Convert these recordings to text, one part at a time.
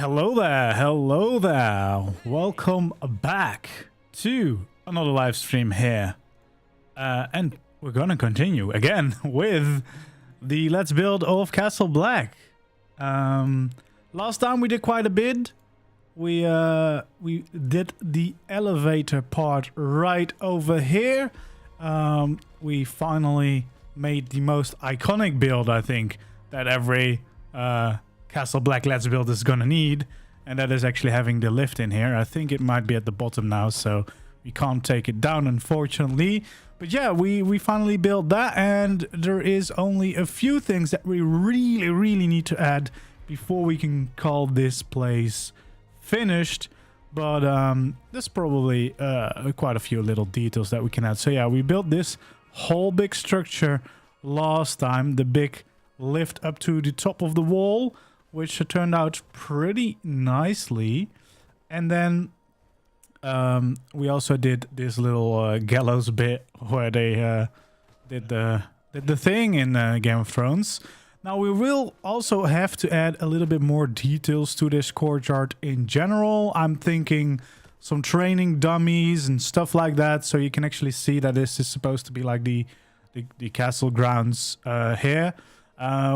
Hello there. Welcome back to another live stream here. And we're gonna continue again with the Let's Build of Castle Black. Last time we did quite a bit. We did the elevator part right over here. We finally made the most iconic build, I think, that every Castle Black Let's Build is gonna need, and that is actually having the lift in here. I think it might be at the bottom now, so we can't take it down, unfortunately. But yeah, we finally built that, and there is only a few things that we really need to add before we can call this place finished. But there's probably quite a few little details that we can add. So yeah, we built this whole big structure last time, the big lift up to the top of the wall, which turned out pretty nicely. And then we also did this little gallows bit where they did the thing in Game of Thrones. Now we will also have to add a little bit more details to this courtyard in general. I'm thinking some training dummies and stuff like that, so you can actually see that this is supposed to be like the castle grounds here.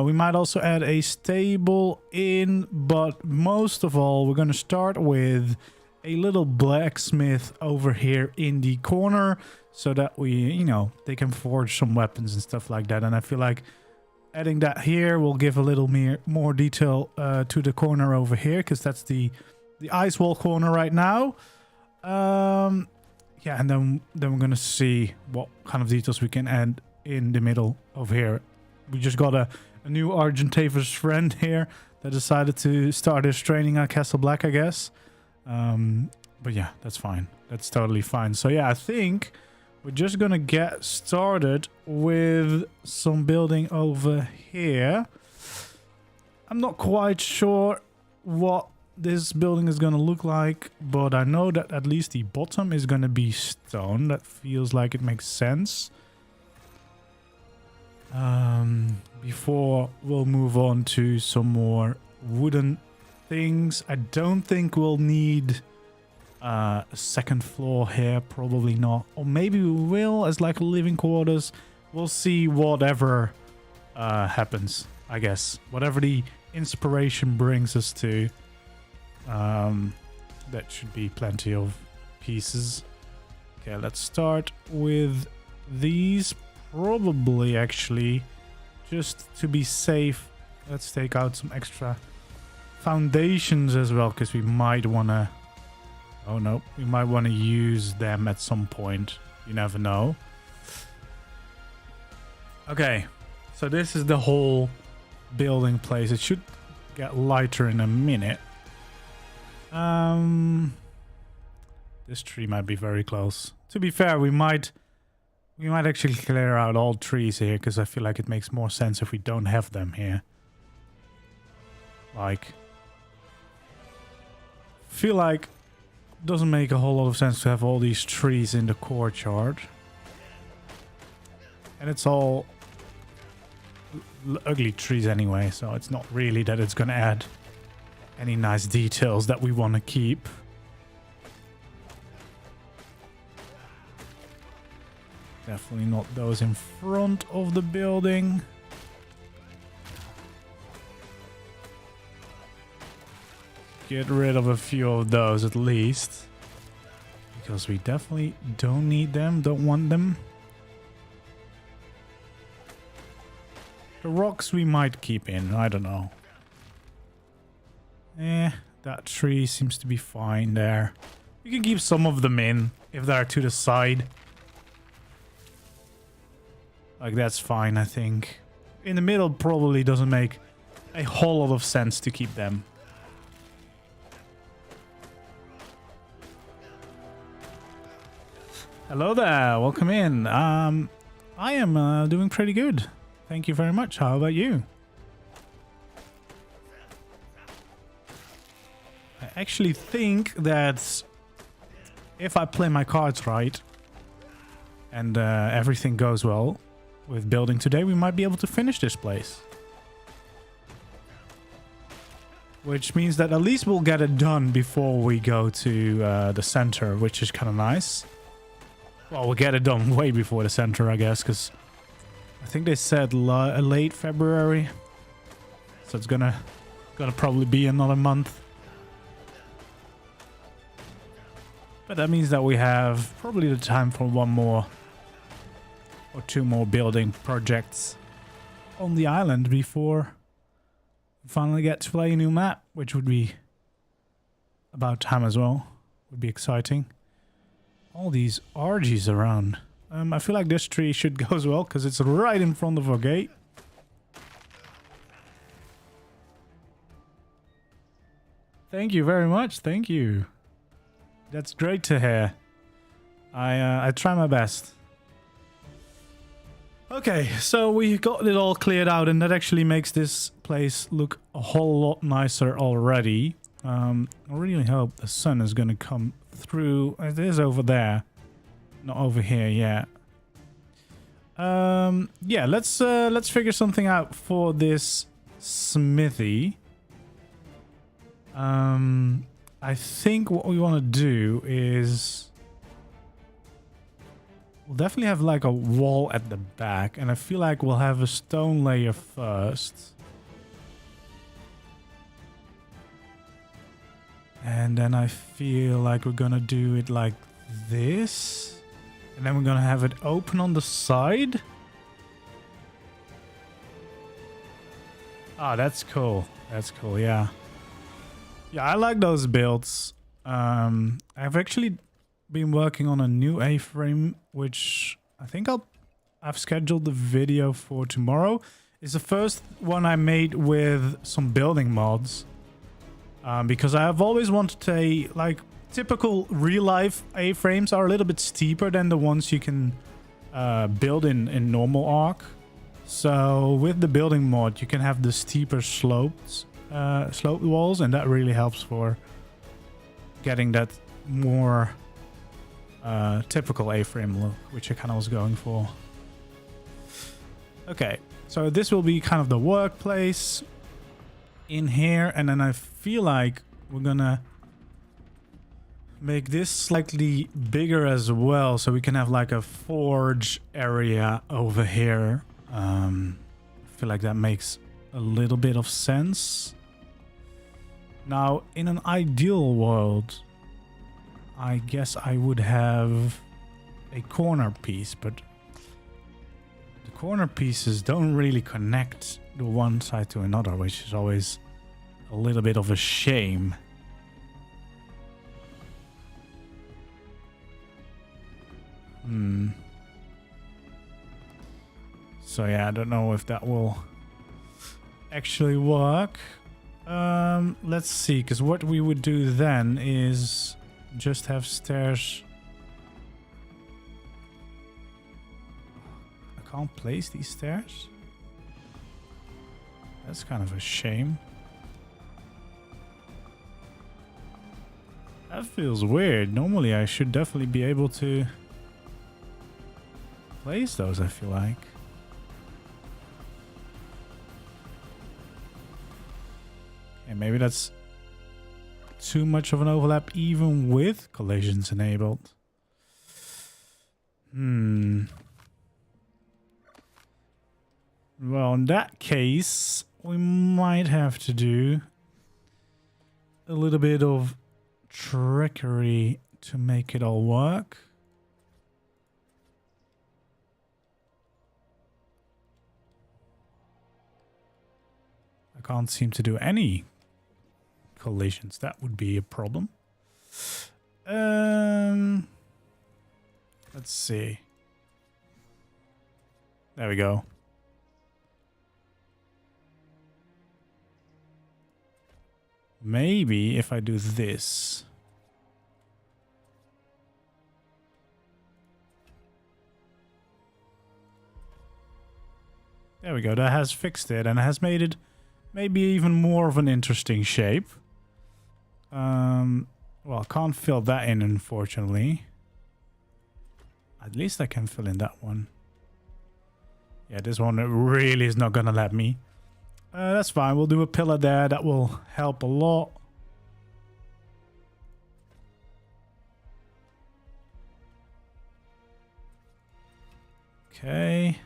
We might also add a stable in, but most of all, we're going to start with a little blacksmith over here in the corner so that we, you know, they can forge some weapons and stuff like that. And I feel like adding that here will give a little more detail to the corner over here, because that's the ice wall corner right now. Yeah, and then we're going to see what kind of details we can add in the middle over here. We just got a new Argentavis friend here that decided to start his training at Castle Black, I guess. But yeah, that's fine. That's totally fine. So yeah, I think we're just gonna get started with some building over here. I'm not quite sure what this building is gonna look like, but I know that at least the bottom is gonna be stone. That feels like it makes sense. Before we'll move on to some more wooden things, I don't think we'll need a second floor here, probably not, or maybe we will as like a living quarters. We'll see whatever happens, I guess, whatever the inspiration brings us to. That should be plenty of pieces. Okay, let's start with these. Probably, actually, just to be safe, let's take out some extra foundations as well, because we might want to... Oh no, we might want to use them at some point. You never know. Okay, so this is the whole building place. It should get lighter in a minute. This tree might be very close. To be fair, we might actually clear out all trees here, because I feel like it makes more sense if we don't have them here. Like, feel like it doesn't make a whole lot of sense to have all these trees in the courtyard. And it's all ugly trees anyway, so it's not really that it's going to add any nice details that we want to keep. Definitely not those in front of the building. Get rid of a few of those at least, because we definitely don't need them, don't want them. The rocks we might keep in, I don't know. That tree seems to be fine there. We can keep some of them in if they're to the side. Like, that's fine, I think. In the middle probably doesn't make a whole lot of sense to keep them. Hello there, welcome in. I am doing pretty good. Thank you very much. How about you? I actually think that if I play my cards right and everything goes well with building today, we might be able to finish this place. which means that at least we'll get it done before we go to the center, which is kind of nice. Well, we'll get it done way before the center, I guess, because I think they said late February. So it's gonna probably be another month. But that means that we have probably the time for one more or two more building projects on the island before we finally get to play a new map, which would be about time as well. Would be exciting. All these RGs around. I feel like this tree should go as well because it's right in front of our gate. Thank you very much. Thank you. That's great to hear. I try my best. Okay, so we got it all cleared out, and that actually makes this place look a whole lot nicer already. I really hope the sun is going to come through. It is over there, not over here yet. Yeah, let's figure something out for this smithy. I think what we want to do is we'll definitely have like a wall at the back, and I feel like we'll have a stone layer first. And then I feel like we're gonna do it like this. And then we're gonna have it open on the side. Ah, that's cool. That's cool, yeah. Yeah, I like those builds. I've actually been working on a new A-frame, which I think I've scheduled the video for tomorrow. It's the first one I made with some building mods. Because I have always wanted a, like, typical real-life A-frames are a little bit steeper than the ones you can build in normal ARK. So with the building mod, you can have the steeper sloped walls, and that really helps for getting that more typical A-frame look, which I kind of was going for. Okay, so this will be kind of the workplace in here, and then I feel like we're gonna make this slightly bigger as well, so we can have like a forge area over here. I feel like that makes a little bit of sense. Now, in an ideal world, I guess I would have a corner piece, but the corner pieces don't really connect the one side to another, which is always a little bit of a shame. So yeah, I don't know if that will actually work. Let's see, because what we would do then is just have stairs. I can't place these stairs. That's kind of a shame. That feels weird. Normally I should definitely be able to place those, I feel like. And maybe that's too much of an overlap even with collisions enabled. Well, in that case, we might have to do a little bit of trickery to make it all work. I can't seem to do any collisions. That would be a problem. Let's see. There we go. Maybe if I do this. There we go. That has fixed it and has made it maybe even more of an interesting shape. Well, I can't fill that in, unfortunately. At least I can fill in that one. Yeah, this one really is not gonna let me. That's fine. We'll do a pillar there. That will help a lot. Okay.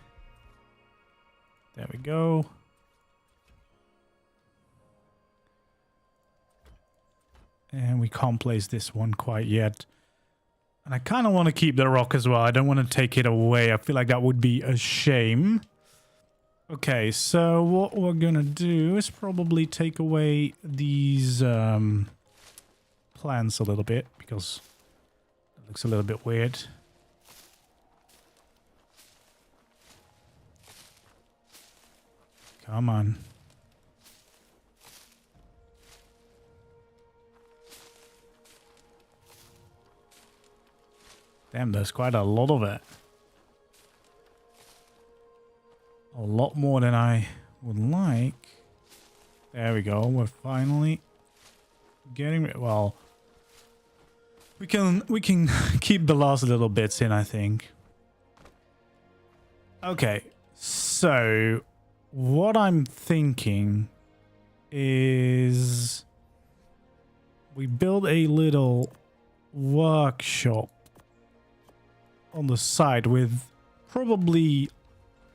There we go. And we can't place this one quite yet. And I kind of want to keep the rock as well. I don't want to take it away. I feel like that would be a shame. Okay, so what we're gonna do is probably take away these plants a little bit, because it looks a little bit weird. Come on. Damn, there's quite a lot of it. A lot more than I would like. There we go. We're finally getting rid. Well, we can keep the last little bits in, I think. Okay, so what I'm thinking is we build a little workshop on the side with probably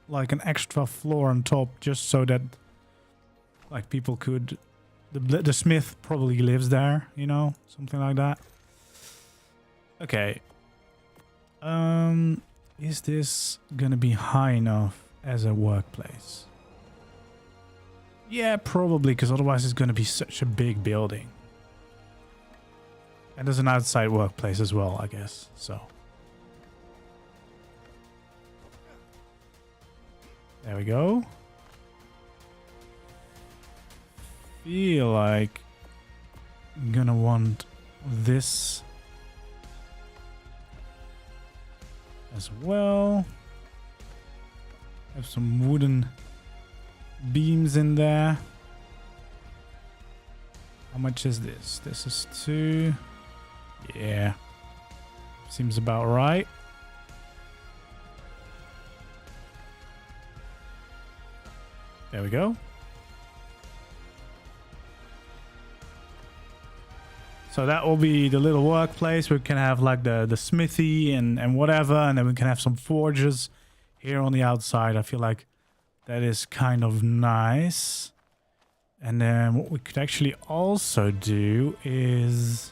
like an extra floor on top, just so that like people could, the smith probably lives there, you know, something like that. Okay. Is this gonna be high enough as a workplace? Yeah, probably, because otherwise it's gonna be such a big building. And there's an outside workplace as well, I guess, so. There we go. Feel like I'm gonna want this as well. Have some wooden beams in there. How much is this? This is 2. Yeah. Seems about right. There we go. So that will be the little workplace. We can have like the smithy and whatever, and then we can have some forges here on the outside. I feel like that is kind of nice. And then what we could actually also do is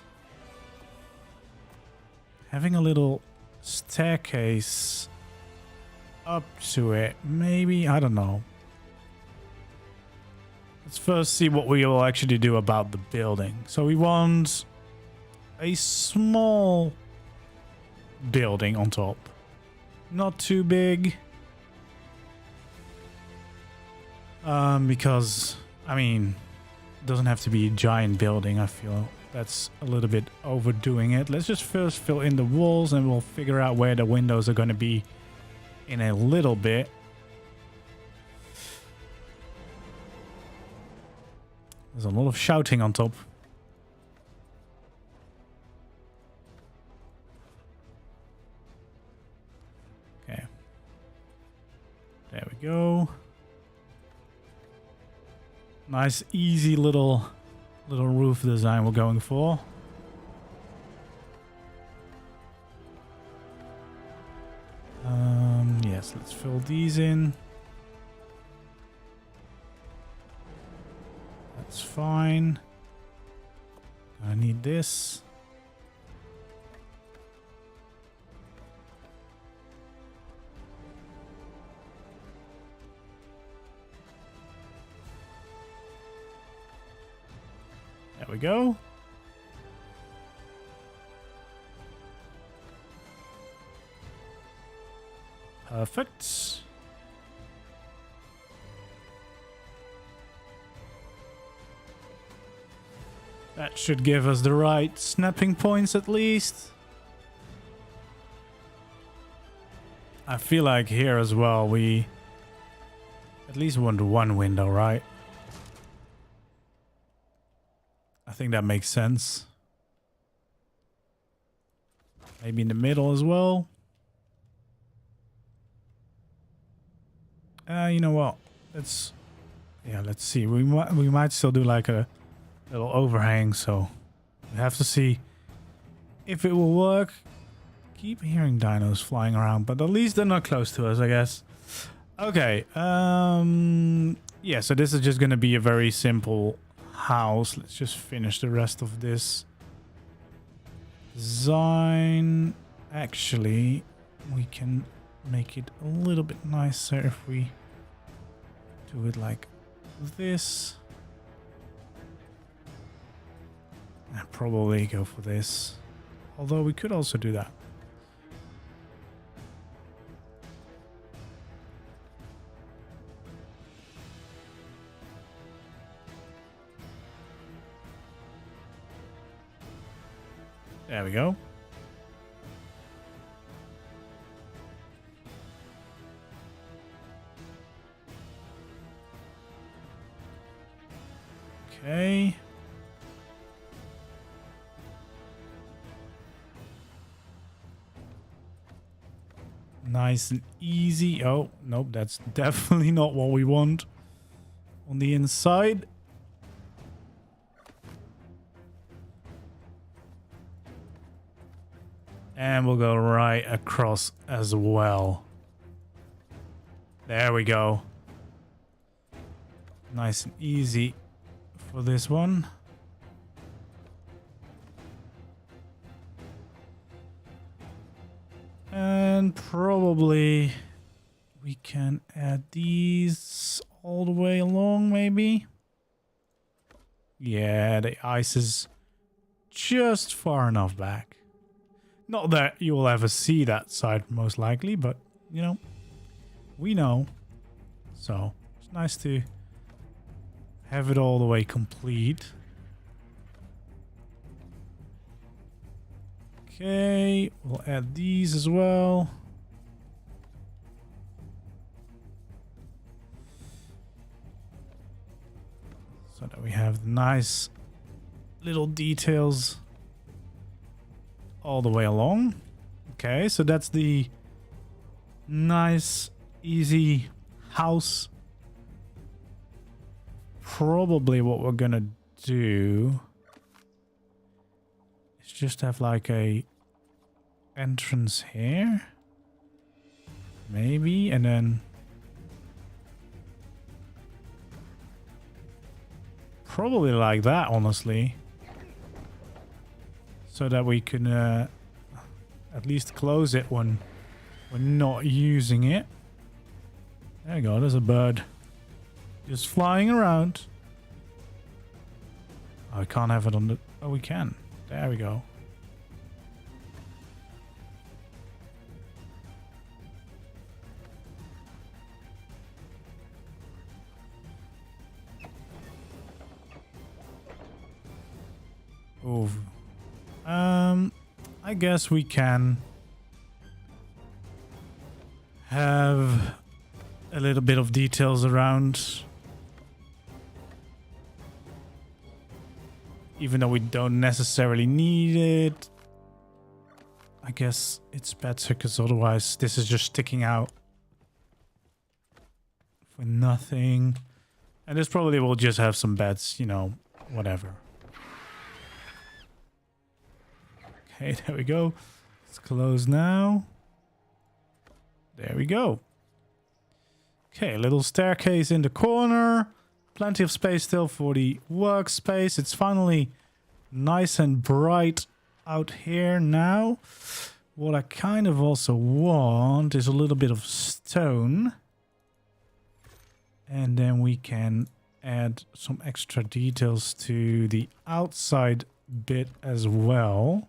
having a little staircase up to it. Maybe, I don't know. Let's first see what we will actually do about the building. So we want a small building on top. Not too big. Because, I mean, it doesn't have to be a giant building. I feel that's a little bit overdoing it. Let's just first fill in the walls and we'll figure out where the windows are going to be in a little bit. There's a lot of shouting on top. Okay. There we go. Nice, easy little roof design we're going for. Yes, let's fill these in. That's fine. I need this. There we go. Perfect. That should give us the right snapping points at least. I feel like here as well we at least want one window, right? I think that makes sense. Maybe in the middle as well. You know what? Let's Yeah, let's see. We might still do like a little overhang, so we have to see if it will work. Keep hearing dinos flying around, but at least they're not close to us, I guess. Okay. Yeah, so this is just going to be a very simple house. Let's just finish the rest of this design. Actually, we can make it a little bit nicer if we do it like this. I'd probably go for this. Although we could also do that. There we go. Okay. Nice and easy. Oh, nope, that's definitely not what we want on the inside. And we'll go right across as well. There we go. Nice and easy for this one. And probably we can add these all the way along, maybe. Yeah, the ice is just far enough back. Not that you will ever see that side, most likely, but, you know, we know. So, it's nice to have it all the way complete. Okay, we'll add these as well. So that we have nice little details all the way along. Okay, so that's the nice, easy house. Probably what we're gonna do is just have like a entrance here. Maybe, and then probably like that, honestly. So that we can at least close it when we're not using it. There you go, there's a bird just flying around. Oh, I can't have it on the... Oh, we can. There we go. Ooh. I guess we can have a little bit of details around, even though we don't necessarily need it. I guess it's better because otherwise this is just sticking out for nothing. And this probably will just have some beds, you know, whatever. Okay, there we go. It's closed now. There we go. Okay, a little staircase in the corner. Plenty of space still for the workspace. It's finally nice and bright out here now. What I kind of also want is a little bit of stone. And then we can add some extra details to the outside bit as well.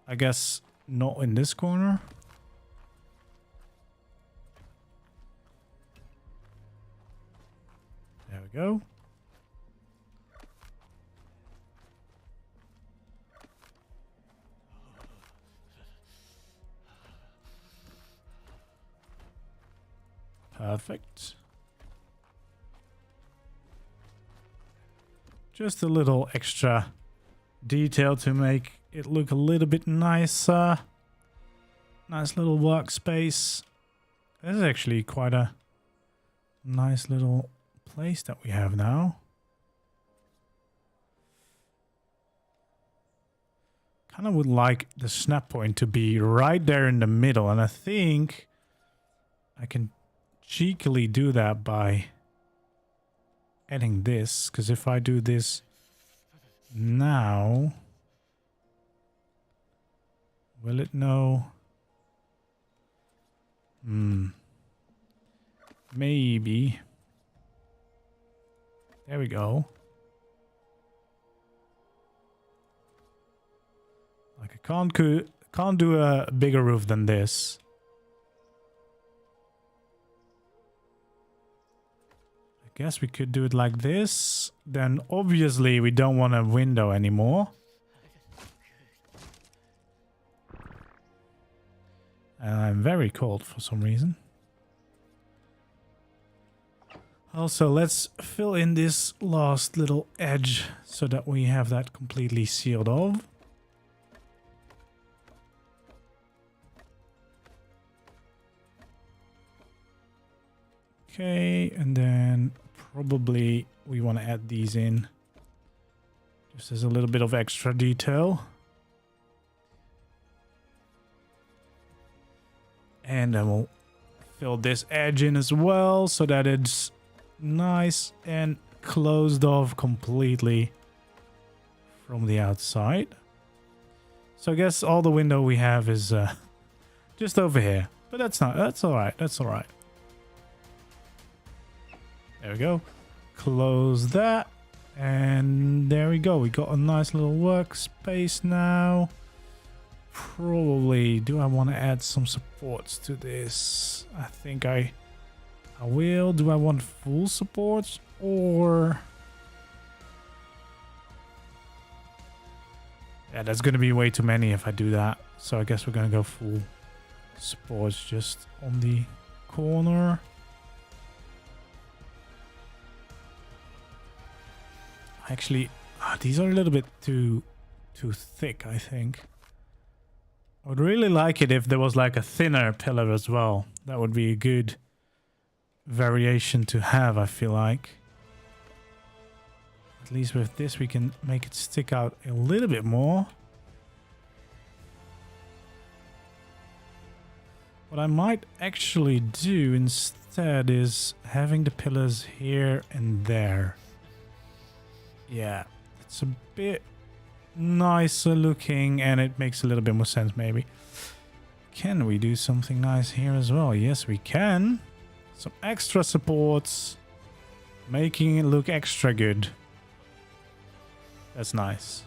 I guess not in this corner. There we go. Perfect. Just a little extra detail to make it look a little bit nicer. Nice little workspace. This is actually quite a nice little place that we have now. Kind of would like the snap point to be right there in the middle, and I think I can cheekily do that by adding this, because if I do this now, will it know? Maybe. There we go. Like I can't do a bigger roof than this. I guess we could do it like this. Then obviously we don't want a window anymore. And I'm very cold for some reason. Also, let's fill in this last little edge so that we have that completely sealed off. Okay, and then probably we want to add these in just as a little bit of extra detail. And then we'll fill this edge in as well so that it's nice and closed off completely from the outside. So I guess all the window we have is just over here. But that's alright. That's alright. There we go. Close that. And there we go. We got a nice little workspace now. Probably, do I want to add some supports to this? I think I will. Do I want full supports or... Yeah, that's going to be way too many if I do that. So I guess we're going to go full supports just on the corner. Actually, these are a little bit too thick, I think. I would really like it if there was like a thinner pillar as well. That would be a good variation to have, I feel like. At least with this we can make it stick out a little bit more. What I might actually do instead is having the pillars here and there. Yeah, it's a bit nicer looking and it makes a little bit more sense maybe. Can we do something nice here as well? Yes, we can. Some extra supports, making it look extra good. That's nice.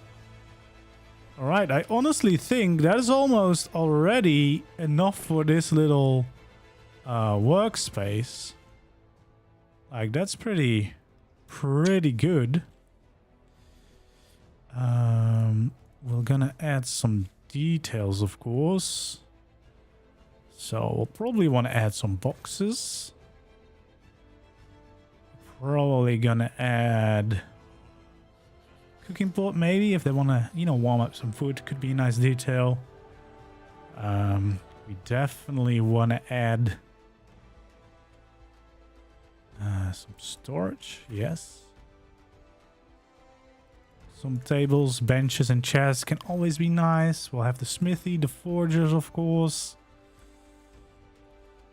Alright, I honestly think that is almost already enough for this little workspace. Like, that's pretty good. We're gonna add some details, of course. So we'll probably want to add some boxes. Probably gonna add cooking pot, maybe, if they want to, you know, warm up some food. Could be a nice detail. We definitely want to add some storage. Yes. Some tables, benches, and chairs can always be nice. We'll have the smithy, the forgers, of course.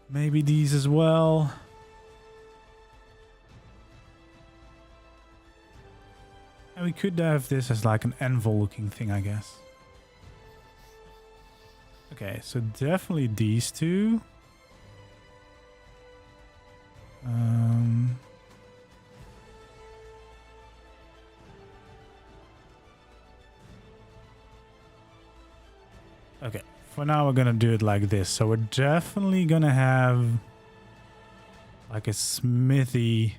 Maybe these as well. And we could have this as like an anvil looking thing, I guess. Okay, so definitely these two. Okay, for now we're gonna do it like this. So we're definitely gonna have like a smithy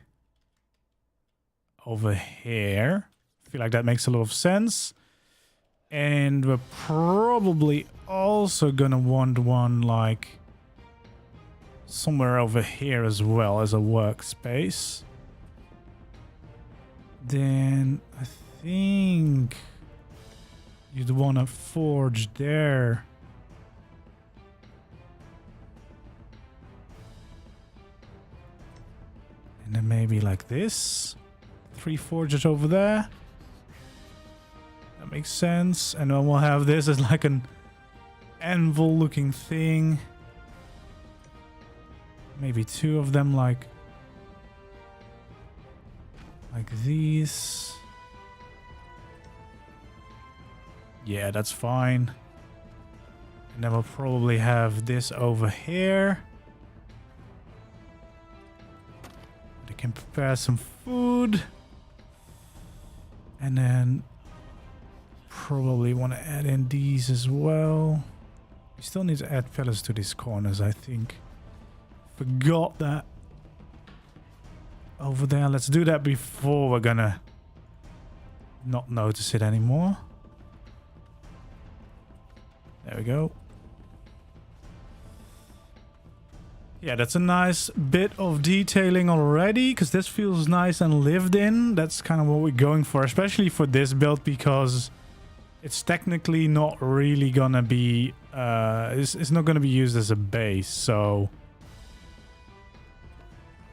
over here. I feel like that makes a lot of sense. And we're probably also gonna want one like somewhere over here as well as a workspace. Then I think you'd want to forge there. And then maybe like this. 3 forges over there. That makes sense. And then we'll have this as like an anvil looking thing. Maybe 2 of them like these. Yeah, that's fine. And then we'll probably have this over here. I can prepare some food. And then probably want to add in these as well. We still need to add pillars to these corners, I think. Forgot that. Over there. Let's do that before we're gonna not notice it anymore. There we go. Yeah, that's a nice bit of detailing already, because this feels nice and lived in. That's kind of what we're going for, especially for this build, because it's technically not really gonna be it's not gonna be used as a base. So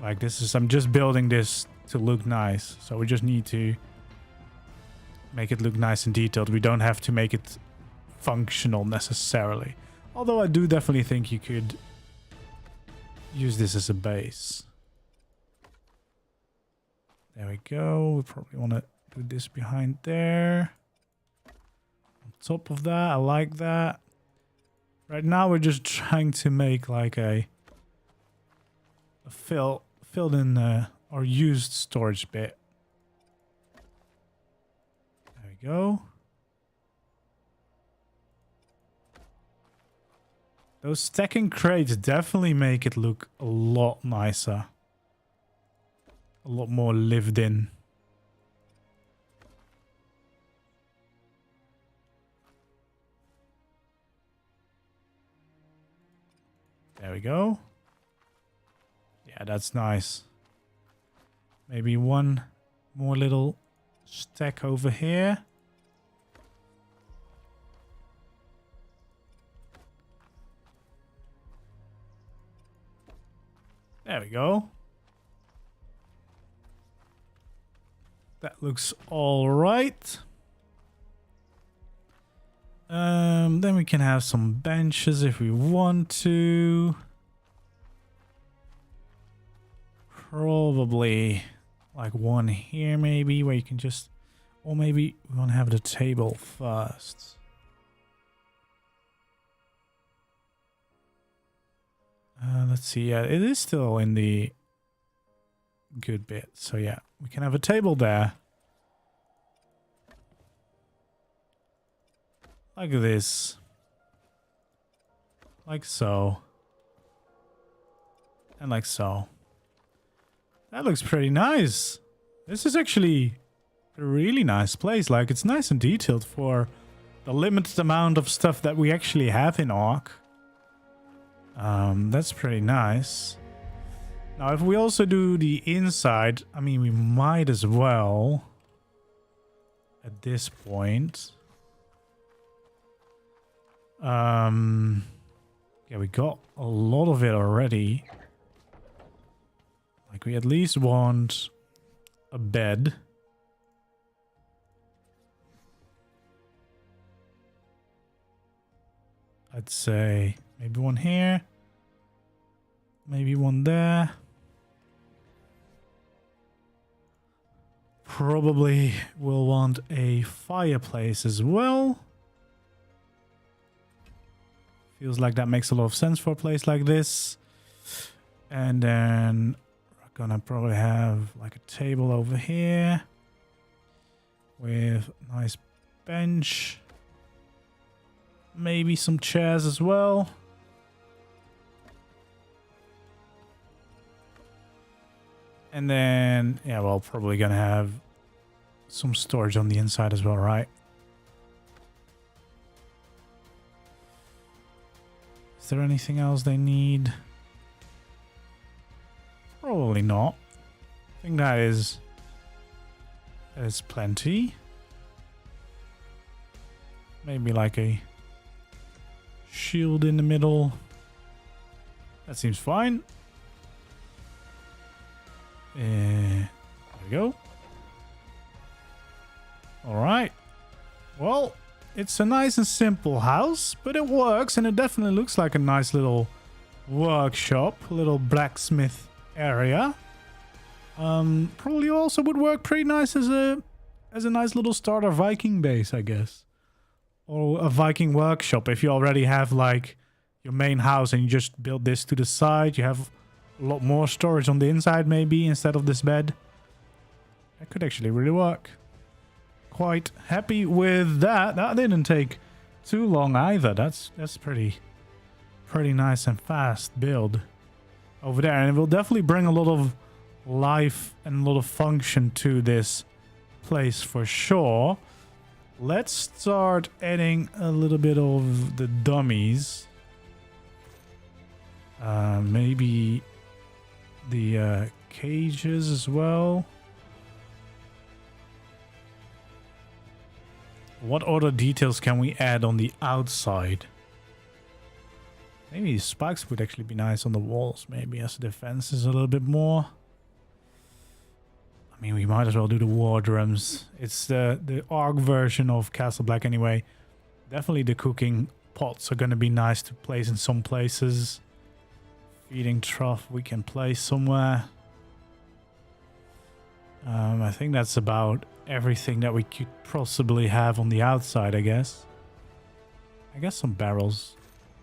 like this is, I'm just building this to look nice, so we just need to make it look nice and detailed. We don't have to make it functional necessarily, although I do definitely think you could use this as a base. There we go. We probably want to do this behind there. On top of that, I like that. Right now we're just trying to make like a filled in or used storage bit. There we go. Those stacking crates definitely make it look a lot nicer. A lot more lived in. There we go. Yeah, that's nice. Maybe one more little stack over here. There we go. That looks all right. Then we can have some benches if we want to. Probably like one here maybe, where you can just, or maybe we want to have the table first. Let's see. Yeah, it is still in the good bit. So yeah, we can have a table there. Like this. Like so. And like so. That looks pretty nice. This is actually a really nice place. Like, it's nice and detailed for the limited amount of stuff that we actually have in ARK. That's pretty nice. Now, if we also do the inside, I mean, we might as well at this point. Yeah, we got a lot of it already. Like, we at least want a bed. I'd say maybe one here. Maybe one there. Probably we'll want a fireplace as well. Feels like that makes a lot of sense for a place like this. And then we're gonna probably have like a table over here with a nice bench. Maybe some chairs as well. And then, yeah, well, probably gonna have some storage on the inside as well, right? Is there anything else they need? Probably not. I think that is plenty. Maybe like a shield in the middle. That seems fine. There we go. Alright. Well, it's a nice and simple house, but it works, and it definitely looks like a nice little workshop, a little blacksmith area. Probably also would work pretty nice as a nice little starter Viking base, I guess. Or a Viking workshop if you already have like your main house and you just build this to the side. You have a lot more storage on the inside maybe instead of this bed. That could actually really work. Quite happy with that. That didn't take too long either. That's pretty nice and fast build over there. And it will definitely bring a lot of life and a lot of function to this place for sure. Let's start adding a little bit of the dummies. Maybe the cages as well. What other details can we add on the outside? Maybe the spikes would actually be nice on the walls, maybe as defense is a little bit more. I mean, we might as well do the war drums. It's the ARK version of Castle Black anyway. Definitely the cooking pots are going to be nice to place in some places. Feeding trough we can place somewhere. I think that's about everything that we could possibly have on the outside, I guess. I guess some barrels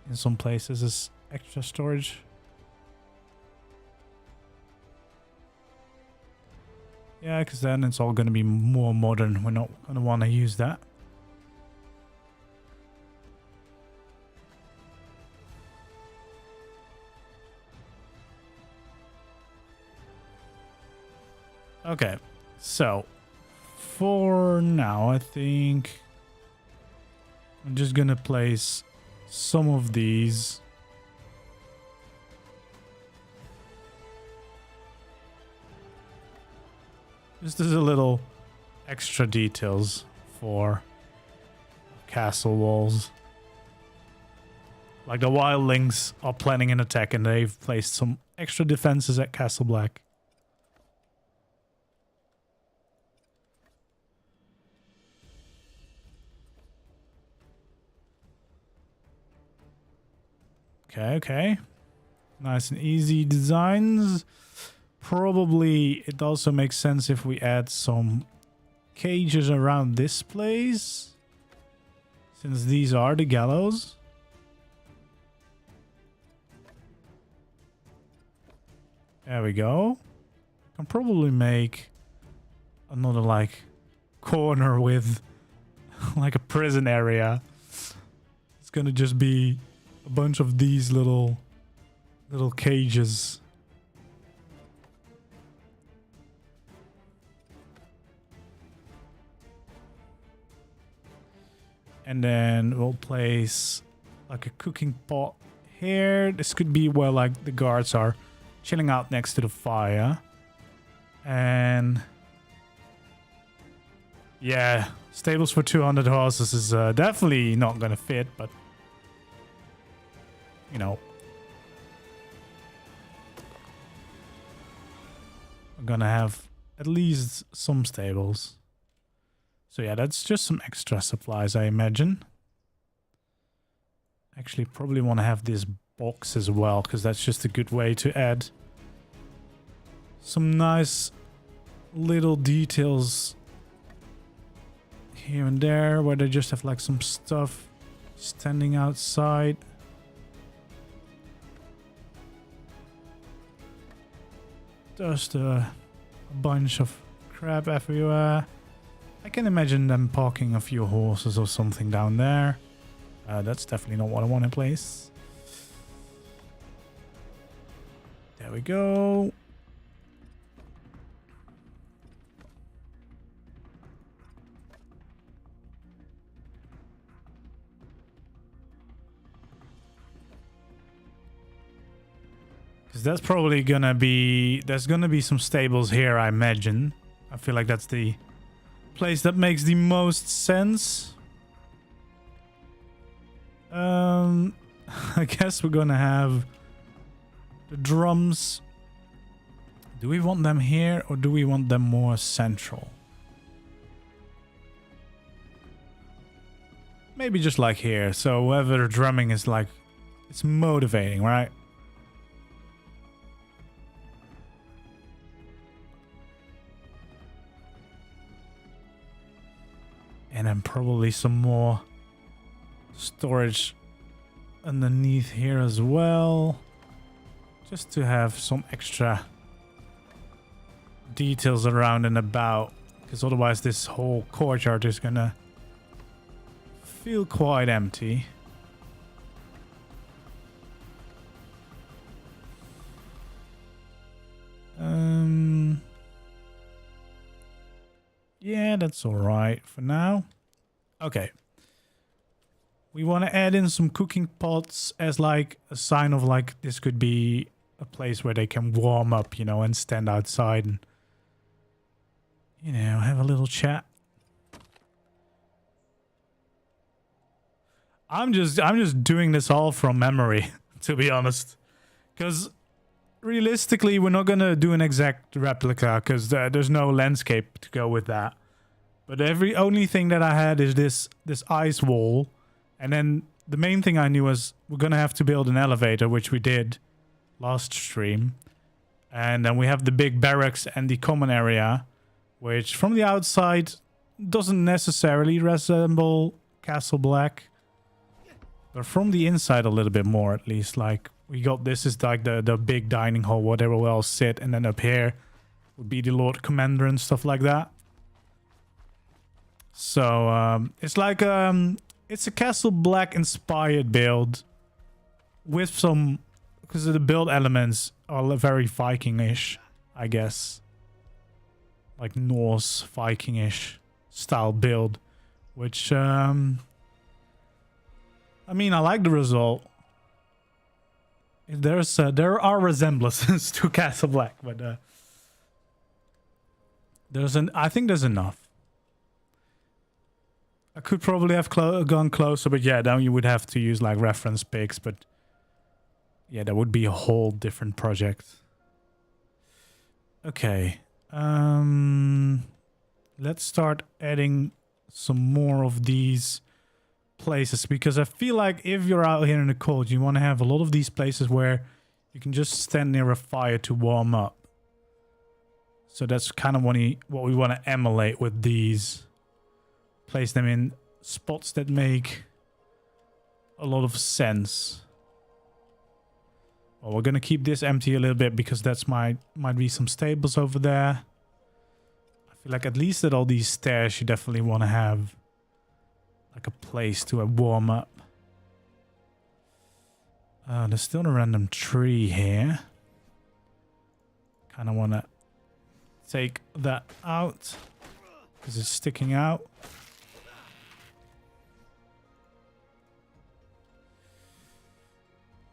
in some places is extra storage. Yeah, because then it's all going to be more modern. We're not going to want to use that. Okay, so for now, I think I'm just going to place some of these. Just as a little extra details for castle walls. Like the wildlings are planning an attack and they've placed some extra defenses at Castle Black. Okay. Nice and easy designs. Probably it also makes sense if we add some cages around this place, since these are the gallows. There we go. Can probably make another like corner with like a prison area. It's gonna just be a bunch of these little cages. And then we'll place like a cooking pot here. This could be where like the guards are chilling out next to the fire. And yeah, stables for 200 horses is definitely not gonna fit, but you know, I'm gonna have at least some stables. So yeah, that's just some extra supplies, I imagine. Actually, probably want to have this box as well, because that's just a good way to add some nice little details here and there, where they just have like some stuff standing outside. Just a bunch of crap everywhere. I can imagine them parking a few horses or something down there. That's definitely not what I want in place. There we go. Because that's probably gonna be... There's gonna be some stables here, I imagine. I feel like that's the place that makes the most sense. I guess we're gonna have the drums. Do we want them here or do we want them more central? Maybe just like here. So whoever drumming is like, it's motivating, right? And then probably some more storage underneath here as well. Just to have some extra details around and about. Because otherwise this whole courtyard is gonna feel quite empty. Yeah, that's all right for now. Okay. We want to add in some cooking pots as like a sign of like this could be a place where they can warm up, you know, and stand outside and, you know, have a little chat. I'm just doing this all from memory, to be honest. Because realistically, we're not going to do an exact replica because there's no landscape to go with that. But only thing that I had is this ice wall. And then the main thing I knew was we're going to have to build an elevator, which we did last stream. And then we have the big barracks and the common area, which from the outside doesn't necessarily resemble Castle Black. But from the inside a little bit more, at least. Like, we got this is like the big dining hall where everyone else sit. And then up here would be the Lord Commander and stuff like that. So, it's like, it's a Castle Black inspired build. With some, because the build elements are very Viking-ish, I guess. Like Norse Viking-ish style build. Which, I mean, I like the result. There are resemblances to Castle Black, but I think there's enough. I could probably have gone closer, but yeah, then you would have to use like reference pics, but yeah, that would be a whole different project. Okay. Let's start adding some more of these places, because I feel like if you're out here in the cold, you want to have a lot of these places where you can just stand near a fire to warm up. So that's kind of what we want to emulate with these. Place them in spots that make a lot of sense. Well, we're gonna keep this empty a little bit because that's might be some stables over there. I feel like at least at all these stairs you definitely want to have like a place to warm up. There's still a random tree here. Kind of want to take that out because it's sticking out.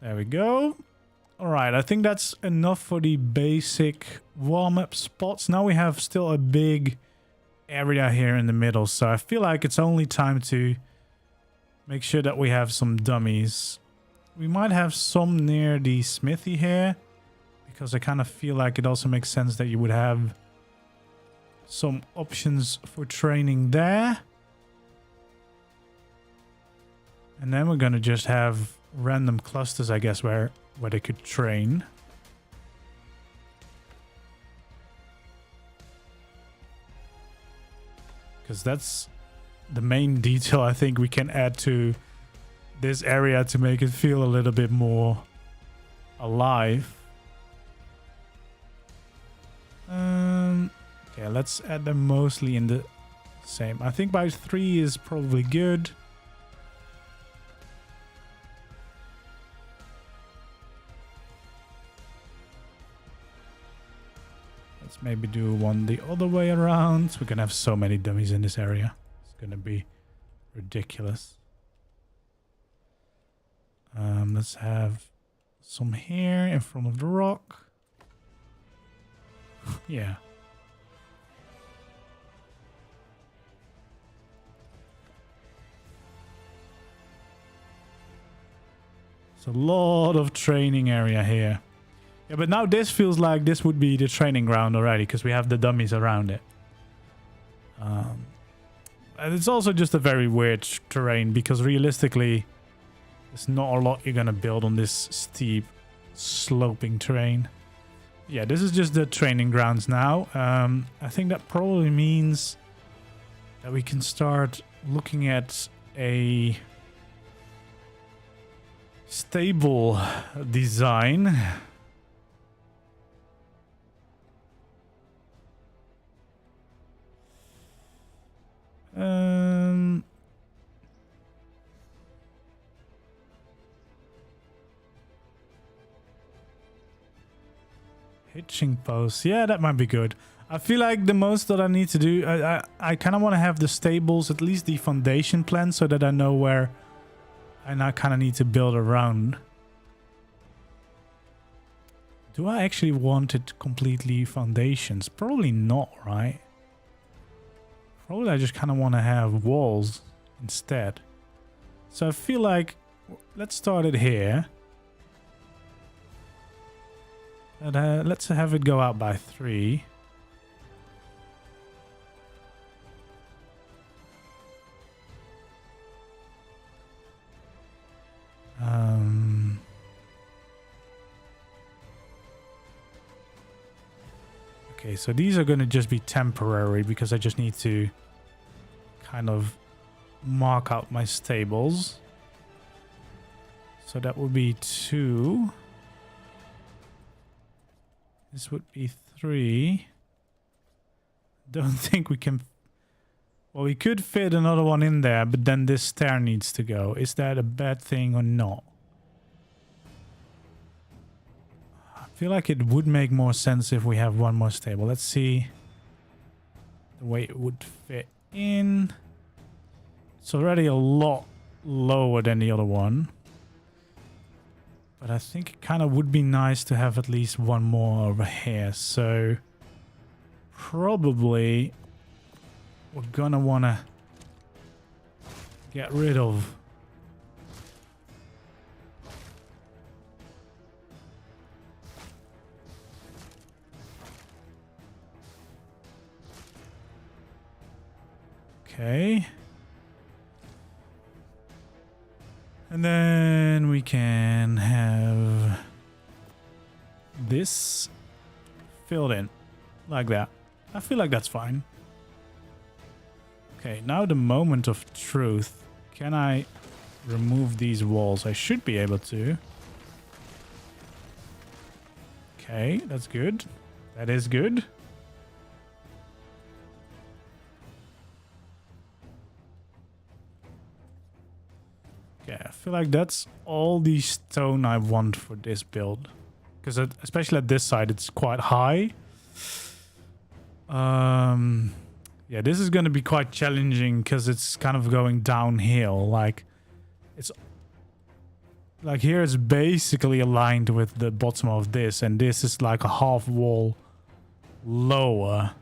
There we go. Alright, I think that's enough for the basic warm-up spots. Now we have still a big area here in the middle, so I feel like it's only time to make sure that we have some dummies. We might have some near the smithy here, because I kind of feel like it also makes sense that you would have some options for training there. And then we're going to just have random clusters, I guess, where they could train. Because that's the main detail I think we can add to this area to make it feel a little bit more alive. Okay, let's add them mostly in the same. I think by 3 is probably good. Let's maybe do one the other way around. We're gonna have so many dummies in this area. It's gonna be ridiculous. Let's have some here in front of the rock. Yeah. It's a lot of training area here. Yeah, but now this feels like this would be the training ground already because we have the dummies around it. And it's also just a very weird terrain because realistically, there's not a lot you're going to build on this steep, sloping terrain. Yeah, this is just the training grounds now. I think that probably means that we can start looking at a stable design. Hitching posts. Yeah, that might be good. I feel like the most that I need to do, I kind of want to have the stables, at least the foundation plan, so that I know where I kind of need to build around. Do I actually want it completely foundations? Probably not, right? Probably I just kind of want to have walls instead. So I feel like, let's start it here. And, let's have it go out by 3. Okay, so these are going to just be temporary because I just need to kind of mark out my stables. So that would be 2. This would be 3. Don't think we can... Well, we could fit another one in there, but then this stair needs to go. Is that a bad thing or not? I feel like it would make more sense if we have one more stable. Let's see the way it would fit in. It's already a lot lower than the other one. But I think it kind of would be nice to have at least one more over here. So probably we're gonna want to get rid of okay. And then we can have this filled in like that. I feel like that's fine. Okay, now the moment of truth. Can I remove these walls? I should be able to. Okay, that's good. That is good. Yeah, I feel like that's all the stone I want for this build. Because especially at this side, it's quite high. Yeah, this is going to be quite challenging because it's kind of going downhill. Like, it's... Like, here it's basically aligned with the bottom of this. And this is like a half wall lower.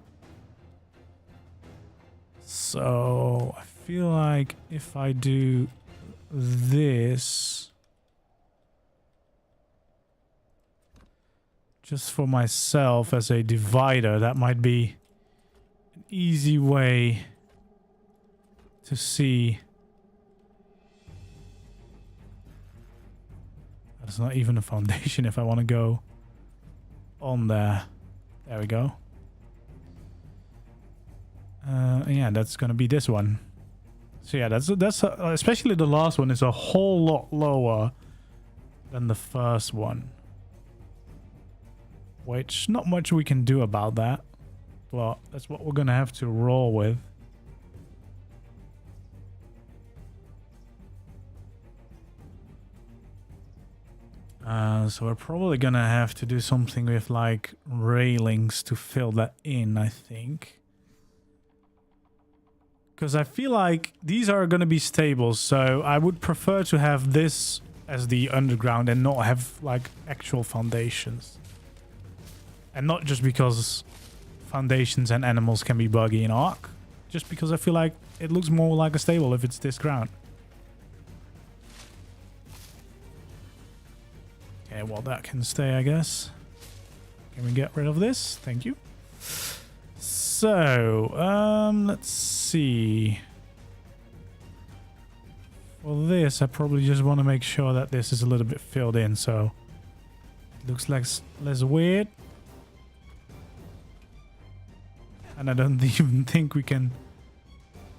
So, I feel like if I do... this just for myself as a divider, that might be an easy way to see. That's not even a foundation if I want to go on there. There we go. Yeah, that's gonna be this one. So yeah, that's especially the last one is a whole lot lower than the first one. Which, not much we can do about that. Well, that's what we're gonna have to roll with. So we're probably gonna have to do something with like railings to fill that in, I think. Because I feel like these are going to be stables, so I would prefer to have this as the underground and not have like actual foundations. And not just because foundations and animals can be buggy in ARK, just because I feel like it looks more like a stable if it's this ground. Okay, well, that can stay, I guess. Can we get rid of this? Thank you. So, let's see. For this, I probably just want to make sure that this is a little bit filled in, so it looks like less weird. And I don't even think we can...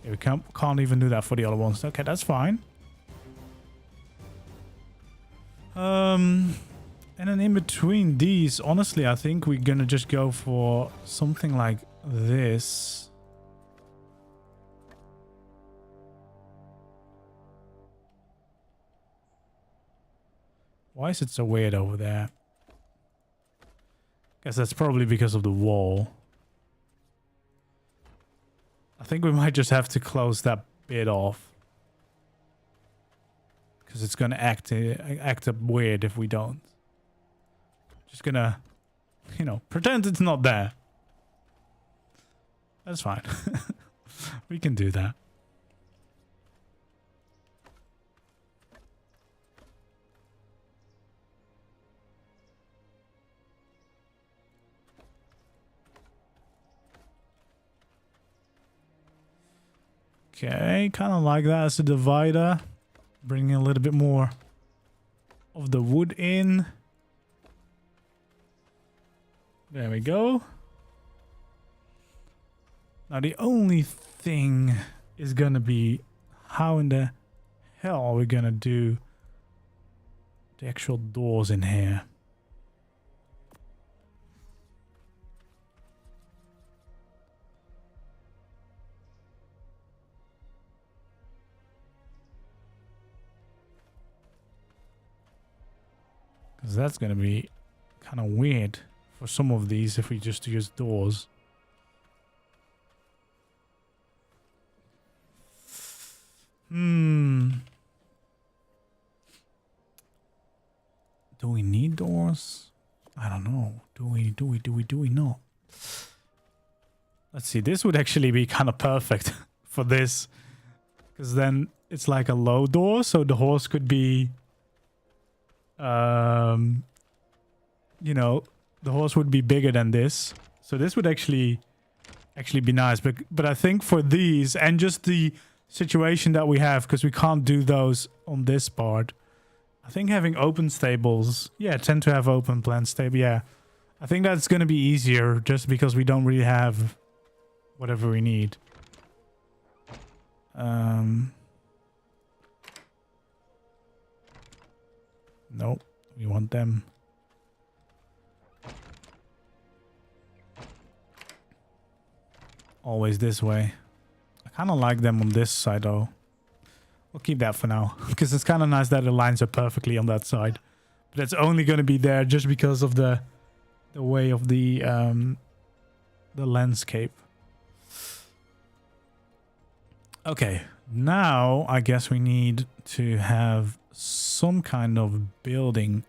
Yeah, we can't even do that for the other ones. Okay, that's fine. And then in between these, honestly, I think we're gonna just go for something like this. Why is it so weird over there? Guess that's probably because of the wall. I think we might just have to close that bit off. Because it's gonna act up weird if we don't. Just gonna, you know, pretend it's not there. That's fine. We can do that. Okay, kind of like that as a divider. Bringing a little bit more of the wood in. There we go. Now the only thing is gonna be how in the hell are we gonna do the actual doors in here? Because that's gonna be kind of weird for some of these if we just use doors. Do we need doors? I don't know. Do we not? Let's see. This would actually be kind of perfect for this. Because then it's like a low door, so the horse could be... you know, the horse would be bigger than this. So this would actually be nice. But I think for these and just the situation that we have, because we can't do those on this part, I think having open stables, yeah, tend to have open plan stable, yeah. I think that's going to be easier just because we don't really have whatever we need. Nope, we want them. Always this way. I kind of like them on this side though. We'll keep that for now because it's kind of nice that it lines up perfectly on that side. But it's only going to be there just because of the way of the landscape. Okay, now I guess we need to have some kind of building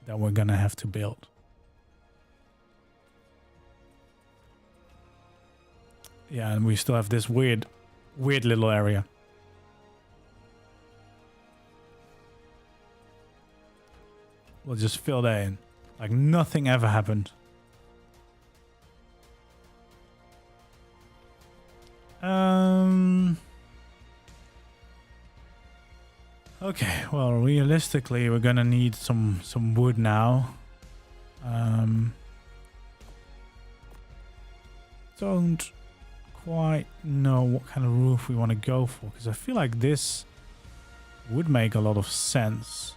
that we're gonna have to build. Yeah, and we still have this weird little area. We'll just fill that in. Like nothing ever happened. Okay, well, realistically, we're gonna need some wood now. Don't quite know what kind of roof we want to go for, because I feel like this would make a lot of sense.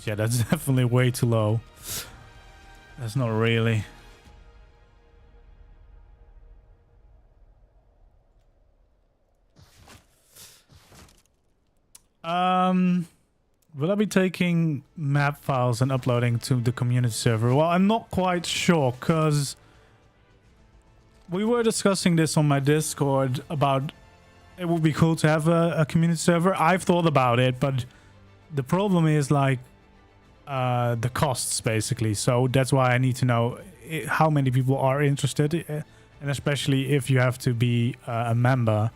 Yeah, that's definitely way too low. That's not really. Will I be taking map files and uploading to the community server? Well, I'm not quite sure, because we were discussing this on my Discord about it would be cool to have a community server. I've thought about it, but the problem is like the costs basically. So that's why I need to know how many people are interested. And especially if you have to be a member,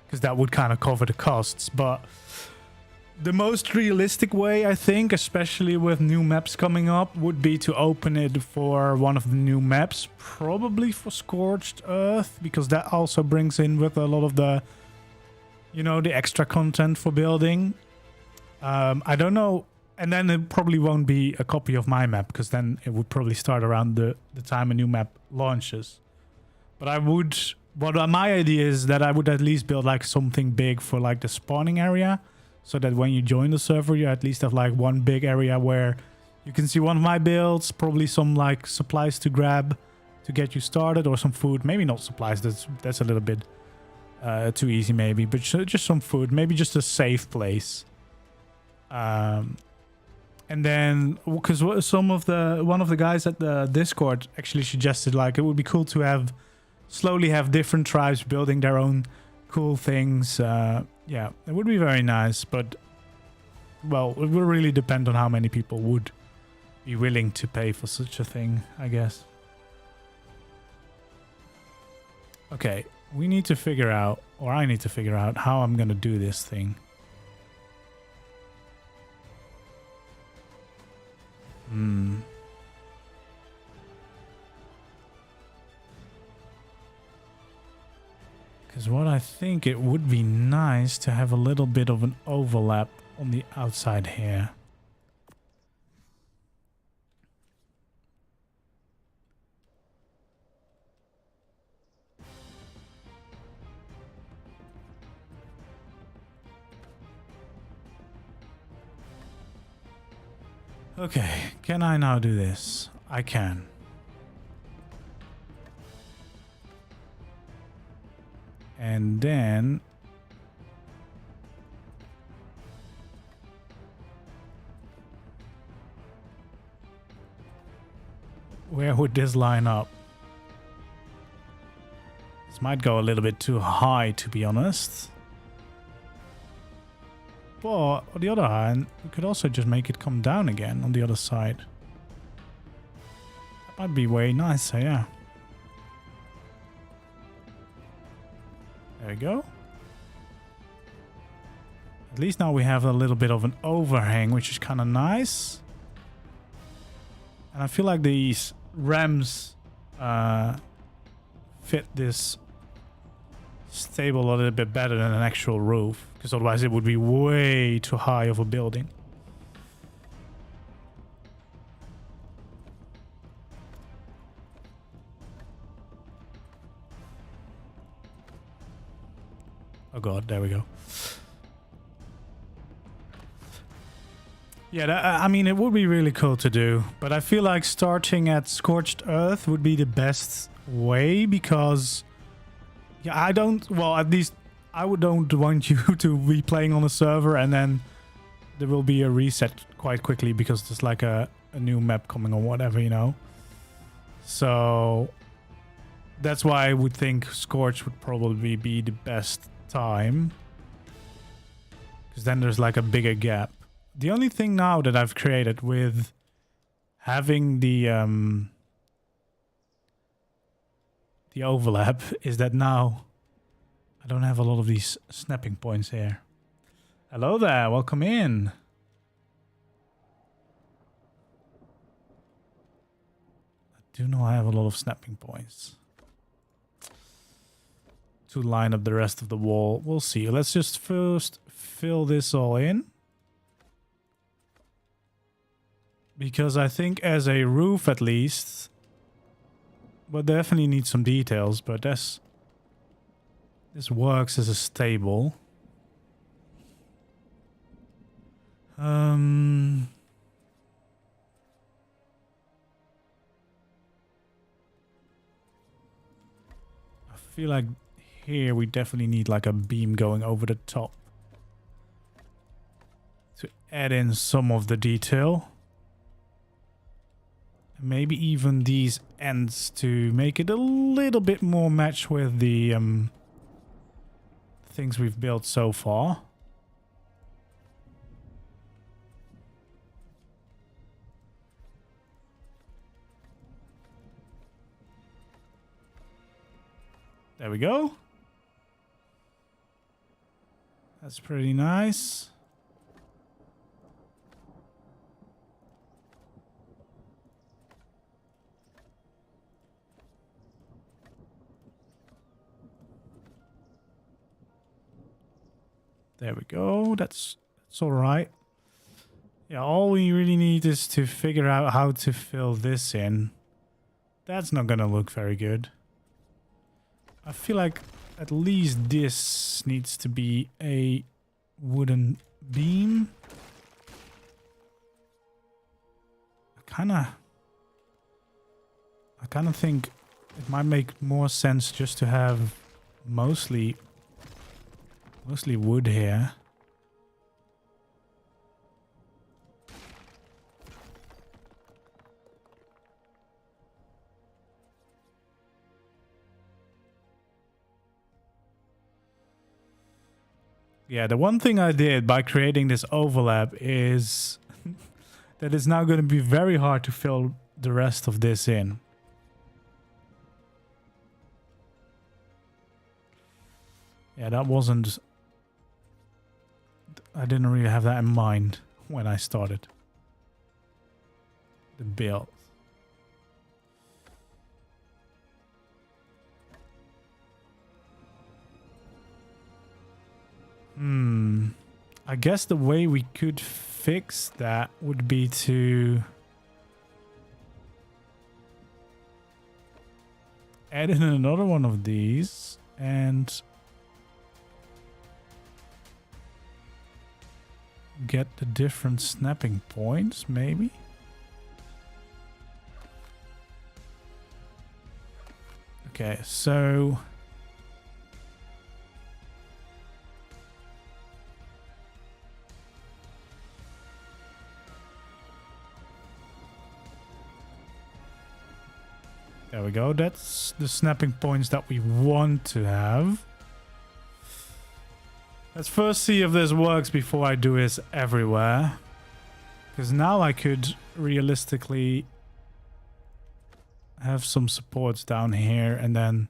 because that would kind of cover the costs. But the most realistic way, I think, especially with new maps coming up, would be to open it for one of the new maps. Probably for Scorched Earth, because that also brings in with a lot of the, you know, the extra content for building. I don't know. And then it probably won't be a copy of my map, because then it would probably start around the time a new map launches. But I would... my idea is that I would at least build like something big for like the spawning area, so that when you join the server, you at least have like one big area where you can see one of my builds, probably some like supplies to grab to get you started, or some food. Maybe not supplies, that's a little bit too easy maybe, but just some food, maybe just a safe place. And then, because one of the guys at the Discord actually suggested like it would be cool to slowly have different tribes building their own cool things. Yeah, it would be very nice, but well, it will really depend on how many people would be willing to pay for such a thing, I guess. Okay, we need to figure out, or I need to figure out how I'm gonna do this thing. Because what I think it would be nice to have a little bit of an overlap on the outside here. Okay, can I now do this? I can. And then where would this line up? This might go a little bit too high, to be honest. But on the other hand, we could also just make it come down again on the other side. That might be way nicer, yeah. There we go. At least now we have a little bit of an overhang, which is kind of nice. And I feel like these rams fit this stable a little bit better than an actual roof, because otherwise it would be way too high of a building. Oh god, there we go. Yeah, I mean, it would be really cool to do, but I feel like starting at Scorched Earth would be the best way, because yeah, I don't, well, at least I don't want you to be playing on a server and then there will be a reset quite quickly because there's like a new map coming or whatever, you know. So that's why I would think Scorch would probably be the best time, because then there's like a bigger gap. The only thing now that I've created with having the overlap is that now I don't have a lot of these snapping points here. Hello there, welcome in. I do know I have a lot of snapping points to line up the rest of the wall. We'll see. Let's just first fill this all in, because I think as a roof at least, but definitely need some details, but this works as a stable. I feel like here we definitely need like a beam going over the top to add in some of the detail. Maybe even these ends to make it a little bit more match with the things we've built so far. There we go. That's pretty nice. There we go. That's all right. Yeah, all we really need is to figure out how to fill this in. That's not gonna look very good. I feel like at least this needs to be a wooden beam. I kinda think it might make more sense just to have mostly wood here. Yeah, the one thing I did by creating this overlap is that it's now going to be very hard to fill the rest of this in. Yeah, that wasn't... I didn't really have that in mind when I started the build. I guess the way we could fix that would be to add in another one of these and get the different snapping points, maybe. Okay, so there we go. That's the snapping points that we want to have. Let's first see if this works before I do this everywhere. Because now I could realistically have some supports down here and then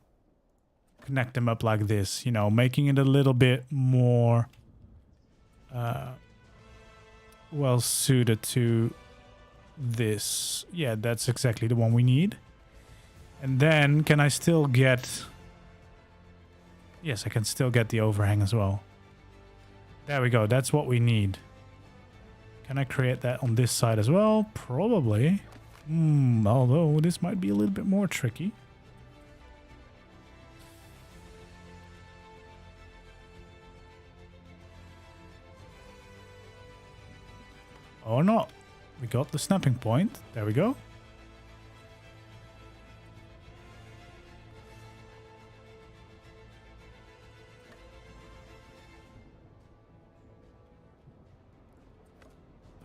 connect them up like this. You know, making it a little bit more well suited to this. Yeah, that's exactly the one we need. And then can I still get... Yes, I can still get the overhang as well. There we go. That's what we need. Can I create that on this side as well? Probably. Although this might be a little bit more tricky. Or not. We got the snapping point. There we go.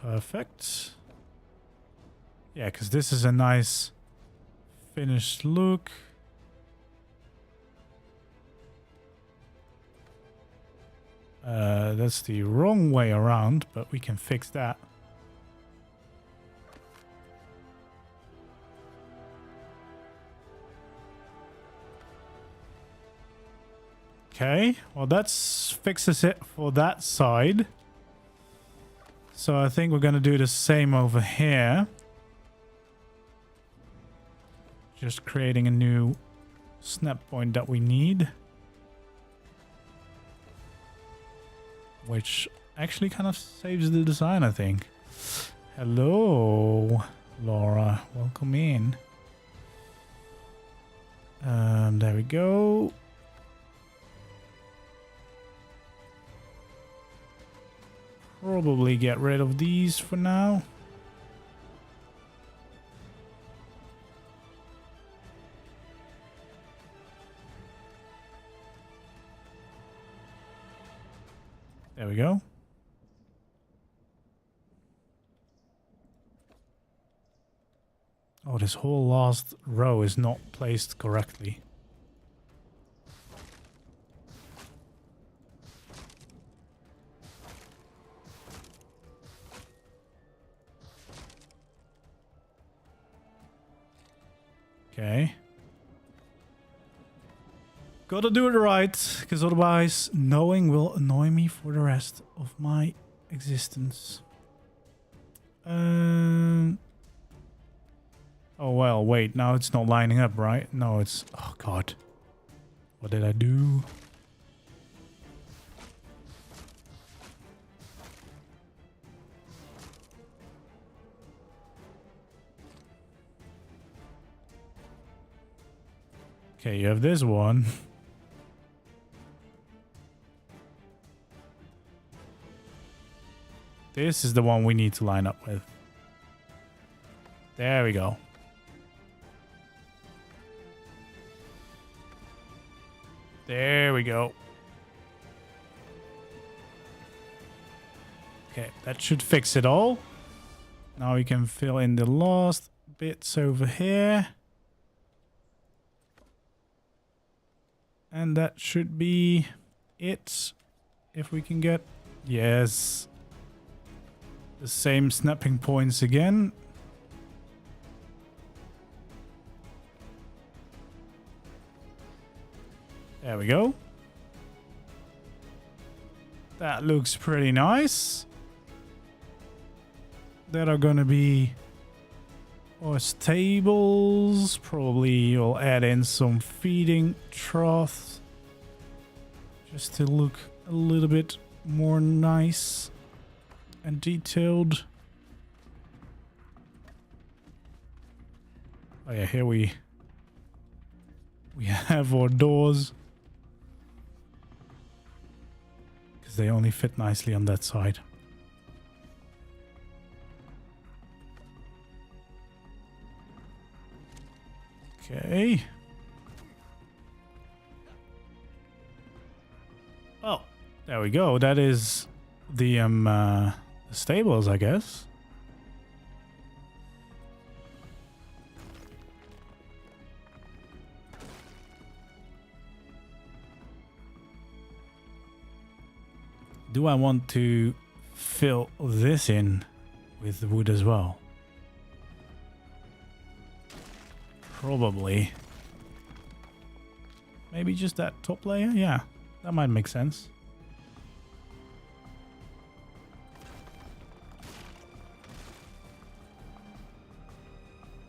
Perfect. Yeah, because this is a nice finished look. That's the wrong way around, but we can fix that. Okay, well that fixes it for that side. So I think we're going to do the same over here. Just creating a new snap point that we need. Which actually kind of saves the design, I think. Hello, Laura. Welcome in. There we go. Probably get rid of these for now. There we go. Oh, this whole last row is not placed correctly. Okay. Gotta do it right, because otherwise knowing will annoy me for the rest of my existence. Oh, well, wait, now it's not lining up, right? No, it's... Oh, God. What did I do? Okay, you have this one. This is the one we need to line up with. There we go. There we go. Okay, that should fix it all. Now we can fill in the last bits over here. And that should be it. If we can get... Yes. The same snapping points again. There we go. That looks pretty nice. That are gonna be our stables. Probably we'll add in some feeding troughs. Just to look a little bit more nice and detailed. Oh yeah, here we have our doors. Because they only fit nicely on that side. Okay. Oh, there we go. That is the stables, I guess. Do I want to fill this in with wood as well? Probably. Maybe just that top layer? Yeah, that might make sense.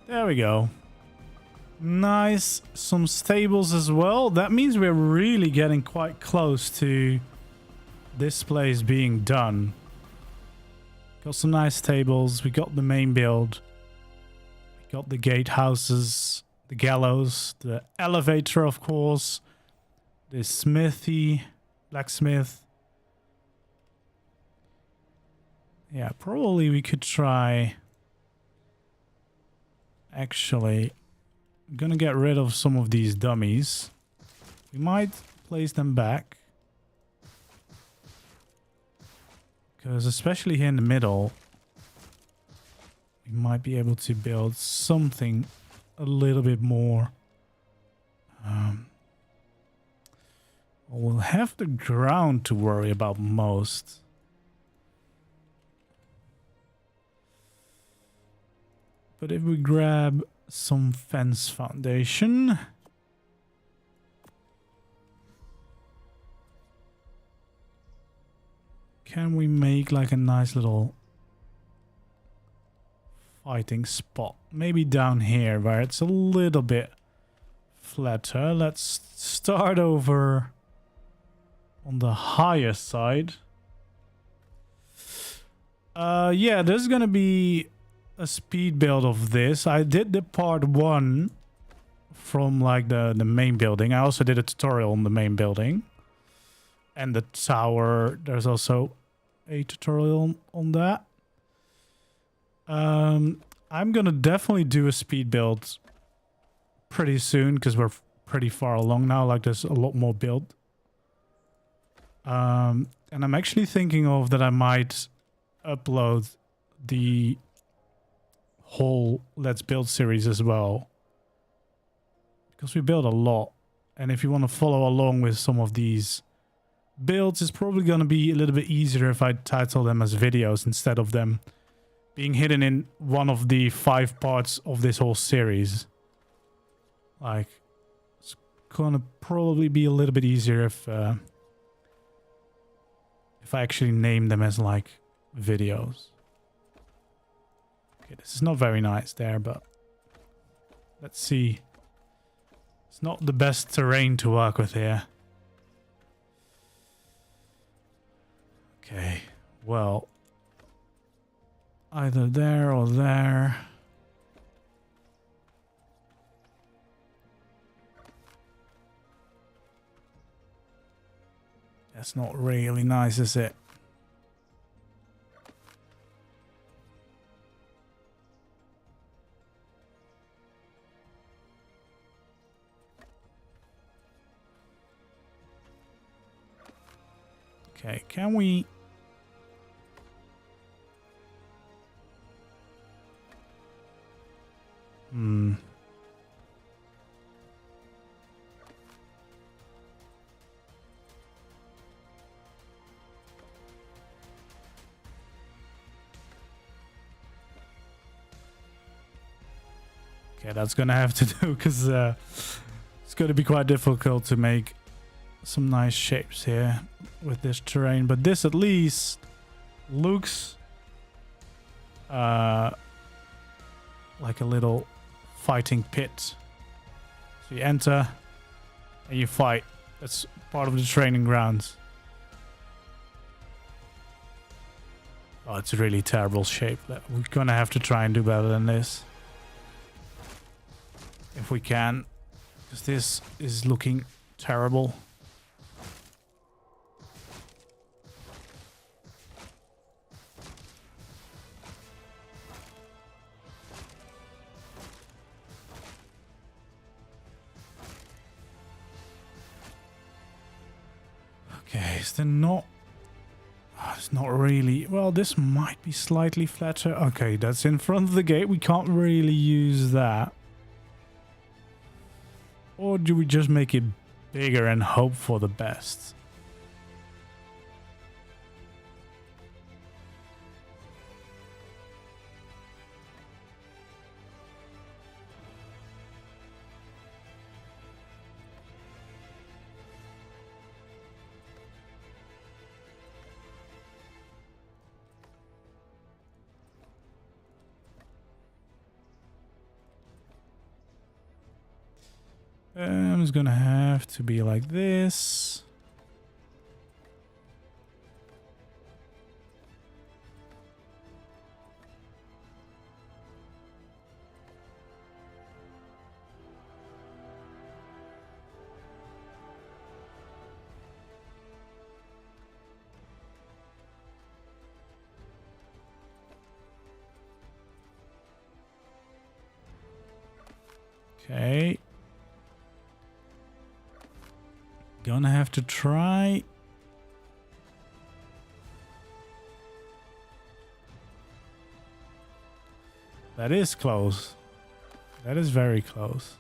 There we go. Nice. Some stables as well. That means we're really getting quite close to this place being done. Got some nice tables. We got the main build. We got the gatehouses, the gallows, the elevator, of course, the smithy, blacksmith. Yeah, probably we could try. Actually, I'm gonna get rid of some of these dummies. We might place them back. Because especially here in the middle, we might be able to build something a little bit more. We'll have the ground to worry about most. But if we grab some fence foundation... Can we make like a nice little fighting spot? Maybe down here where it's a little bit flatter. Let's start over on the higher side. Yeah, there's gonna be a speed build of this. I did the part 1 from like the main building. I also did a tutorial on the main building. And the tower, there's also a tutorial on that. I'm gonna definitely do a speed build pretty soon because we're pretty far along now. Like there's a lot more build. And I'm actually thinking of that I might upload the whole Let's Build series as well. Because we build a lot. And if you want to follow along with some of these builds, it's probably going to be a little bit easier if I title them as videos instead of them being hidden in one of the 5 parts of this whole series. Like, it's gonna probably be a little bit easier if I actually name them as like videos. Okay, this is not very nice there, but let's see. It's not the best terrain to work with here. Okay, well, either there or there. That's not really nice, is it? Okay, can we... Okay, that's gonna have to do, because it's gonna be quite difficult to make some nice shapes here with this terrain. But this at least looks like a little fighting pit. So you enter and you fight. That's part of the training grounds. Oh, it's a really terrible shape. We're gonna have to try and do better than this. If we can, because this is looking terrible. Okay, is there not... Oh, it's not really... Well, this might be slightly flatter. Okay, that's in front of the gate. We can't really use that. Or do we just make it bigger and hope for the best? It's gonna have to be like this. Okay. Gonna have to try. That is close. That is very close.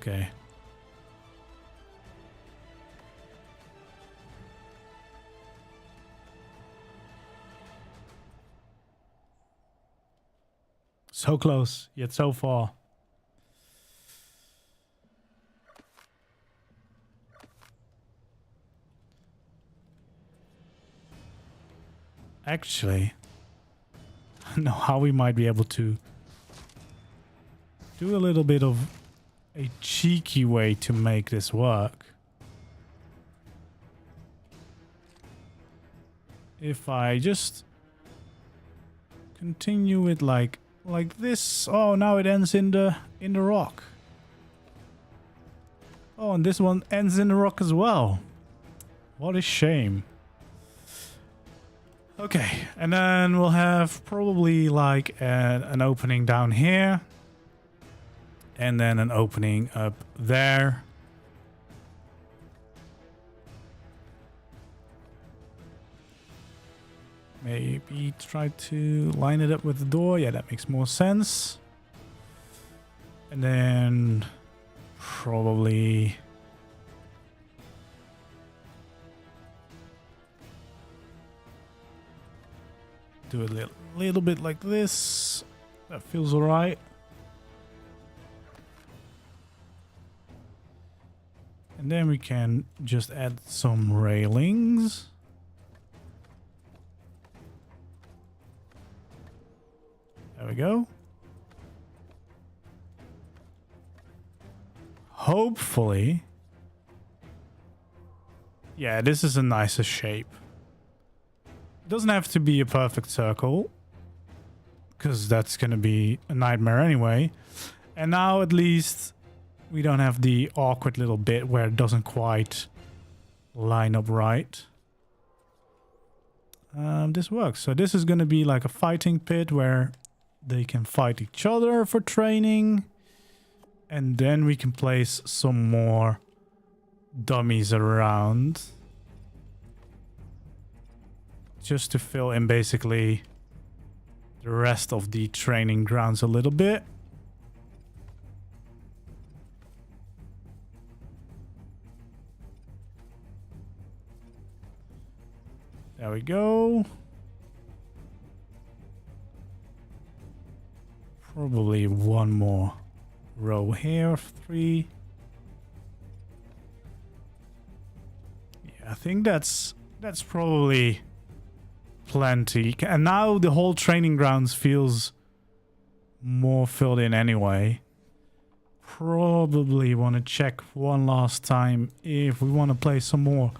Okay. So close, yet so far. Actually, I know how we might be able to do a little bit of a cheeky way to make this work. If I just continue it like this. Oh, now it ends in the rock. Oh, and this one ends in the rock as well. What a shame. Okay, and then we'll have probably like an opening down here. And then an opening up there. Maybe try to line it up with the door. Yeah, that makes more sense. And then probably Do a little bit like this. That feels alright. And then we can just add some railings. There we go. Hopefully. Yeah, this is a nicer shape. It doesn't have to be a perfect circle, because that's going to be a nightmare anyway. And now at least we don't have the awkward little bit where it doesn't quite line up right. This works. So this is going to be like a fighting pit where they can fight each other for training. And then we can place some more dummies around. Just to fill in basically the rest of the training grounds a little bit. There we go. Probably one more row here of 3. Yeah, I think that's probably plenty. And now the whole training grounds feels more filled in anyway. Probably want to check one last time if we want to place some more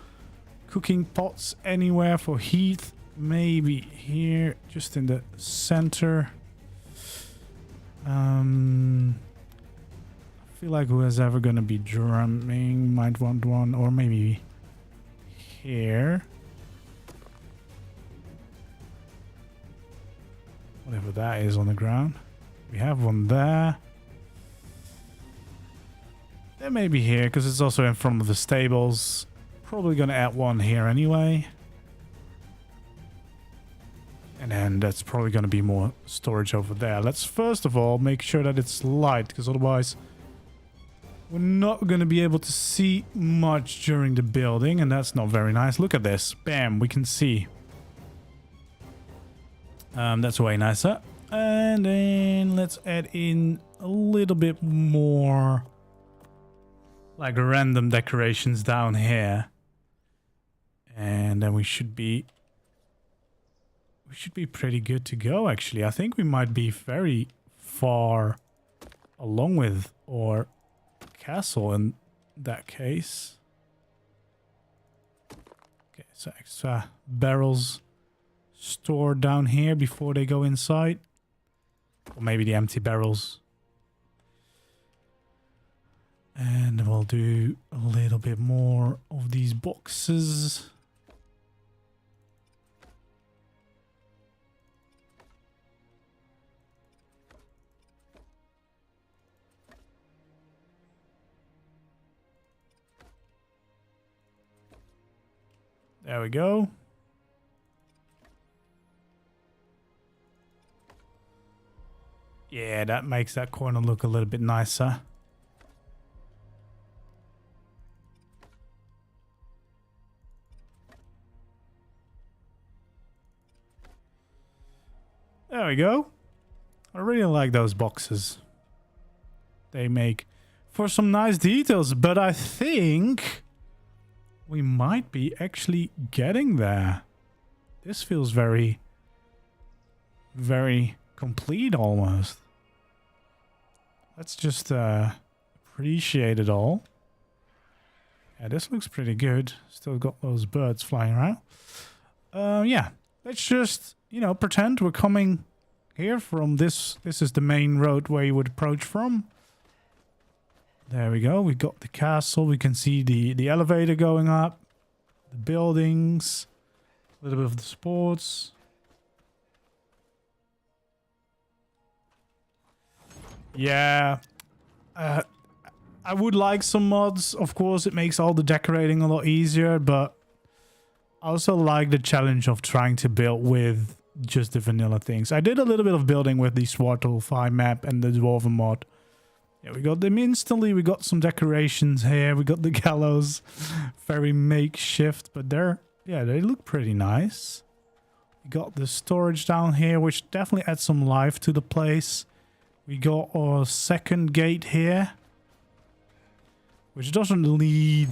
cooking pots anywhere for heat. Maybe here, just in the center. I feel like whoever's ever gonna be drumming might want one, or maybe here. Whatever that is on the ground. We have one there. Then maybe here, because it's also in front of the stables. Probably gonna add one here anyway. And then that's probably gonna be more storage over there. Let's first of all make sure that it's light, because otherwise we're not gonna be able to see much during the building, and that's not very nice. Look at this. Bam, we can see. That's way nicer. And then let's add in a little bit more like random decorations down here. And then we should be pretty good to go, actually. I think we might be very far along with our castle in that case. Okay, so extra barrels stored down here before they go inside. Or maybe the empty barrels. And we'll do a little bit more of these boxes. There we go. Yeah, that makes that corner look a little bit nicer. There we go. I really like those boxes. They make for some nice details, but I think we might be actually getting there. This feels very, very complete almost. Let's just appreciate it all. Yeah, this looks pretty good. Still got those birds flying around. Yeah, let's just, you know, pretend we're coming here from this. This is the main road where you would approach from. There we go. We got the castle. We can see the elevator going up. The buildings. A little bit of the sports. Yeah. I would like some mods. Of course, it makes all the decorating a lot easier, but I also like the challenge of trying to build with just the vanilla things. I did a little bit of building with the Swartle map and the Dwarven mod. Yeah, we got them instantly. We got some decorations here. We got the gallows. Very makeshift, but they look pretty nice. We got the storage down here, which definitely adds some life to the place. We got our second gate here, which doesn't lead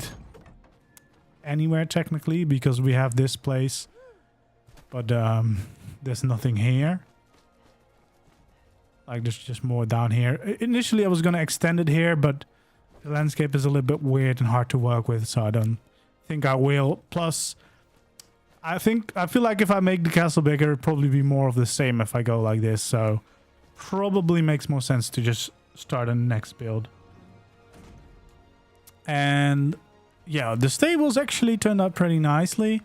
anywhere technically because we have this place. But there's nothing here. Like there's just more down here. Initially I was going to extend it here, but the landscape is a little bit weird and hard to work with, so I don't think I will. Plus, I feel like if I make the castle bigger, it'd probably be more of the same if I go like this. So probably makes more sense to just start a next build. And yeah, the stables actually turned out pretty nicely.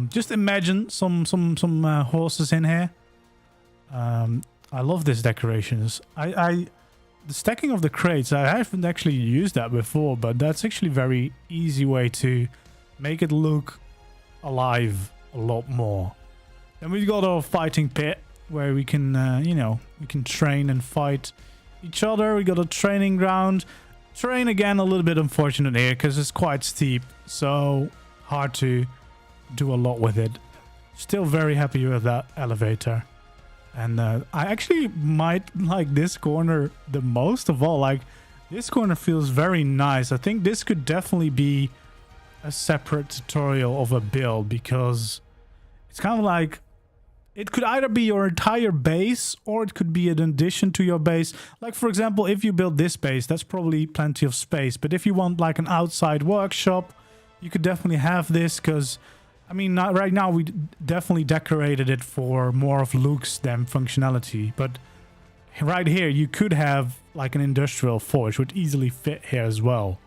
Just imagine some horses in here. I love these decorations. The stacking of the crates, I haven't actually used that before, but that's actually a very easy way to make it look alive a lot more. Then we've got our fighting pit where we can, you know, we can train and fight each other. We got a training ground. Terrain again, a little bit unfortunate here because it's quite steep, so hard to do a lot with it. Still very happy with that elevator. And I actually might like this corner the most of all. Like, this corner feels very nice. I think this could definitely be a separate tutorial of a build because it's kind of like, it could either be your entire base or it could be an addition to your base. Like, for example, if you build this base, that's probably plenty of space. But if you want like an outside workshop, you could definitely have this because, I mean, right now we definitely decorated it for more of looks than functionality. But right here, you could have like an industrial forge, would easily fit here as well.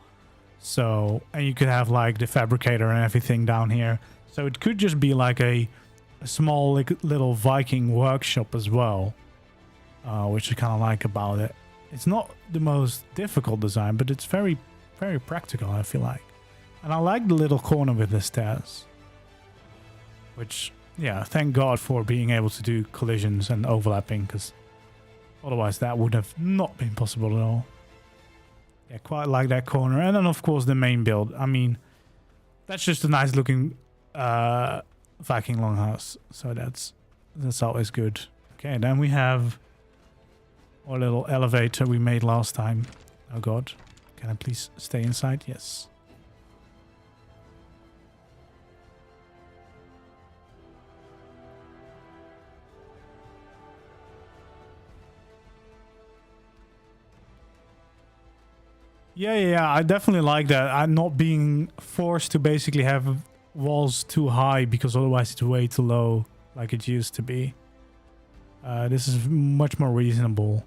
So, and you could have like the fabricator and everything down here. So it could just be like a small like, little Viking workshop as well, which I kind of like about it. It's not the most difficult design, but it's very, very practical, I feel like. And I like the little corner with the stairs. Which, yeah, thank God for being able to do collisions and overlapping, because otherwise that would have not been possible at all. Yeah, quite like that corner. And then, of course, the main build. I mean, that's just a nice looking Viking longhouse. So that's always good. Okay, then we have our little elevator we made last time. Oh God, can I please stay inside? Yes. Yeah, I definitely like that. I'm not being forced to basically have walls too high because otherwise it's way too low like it used to be. This is much more reasonable.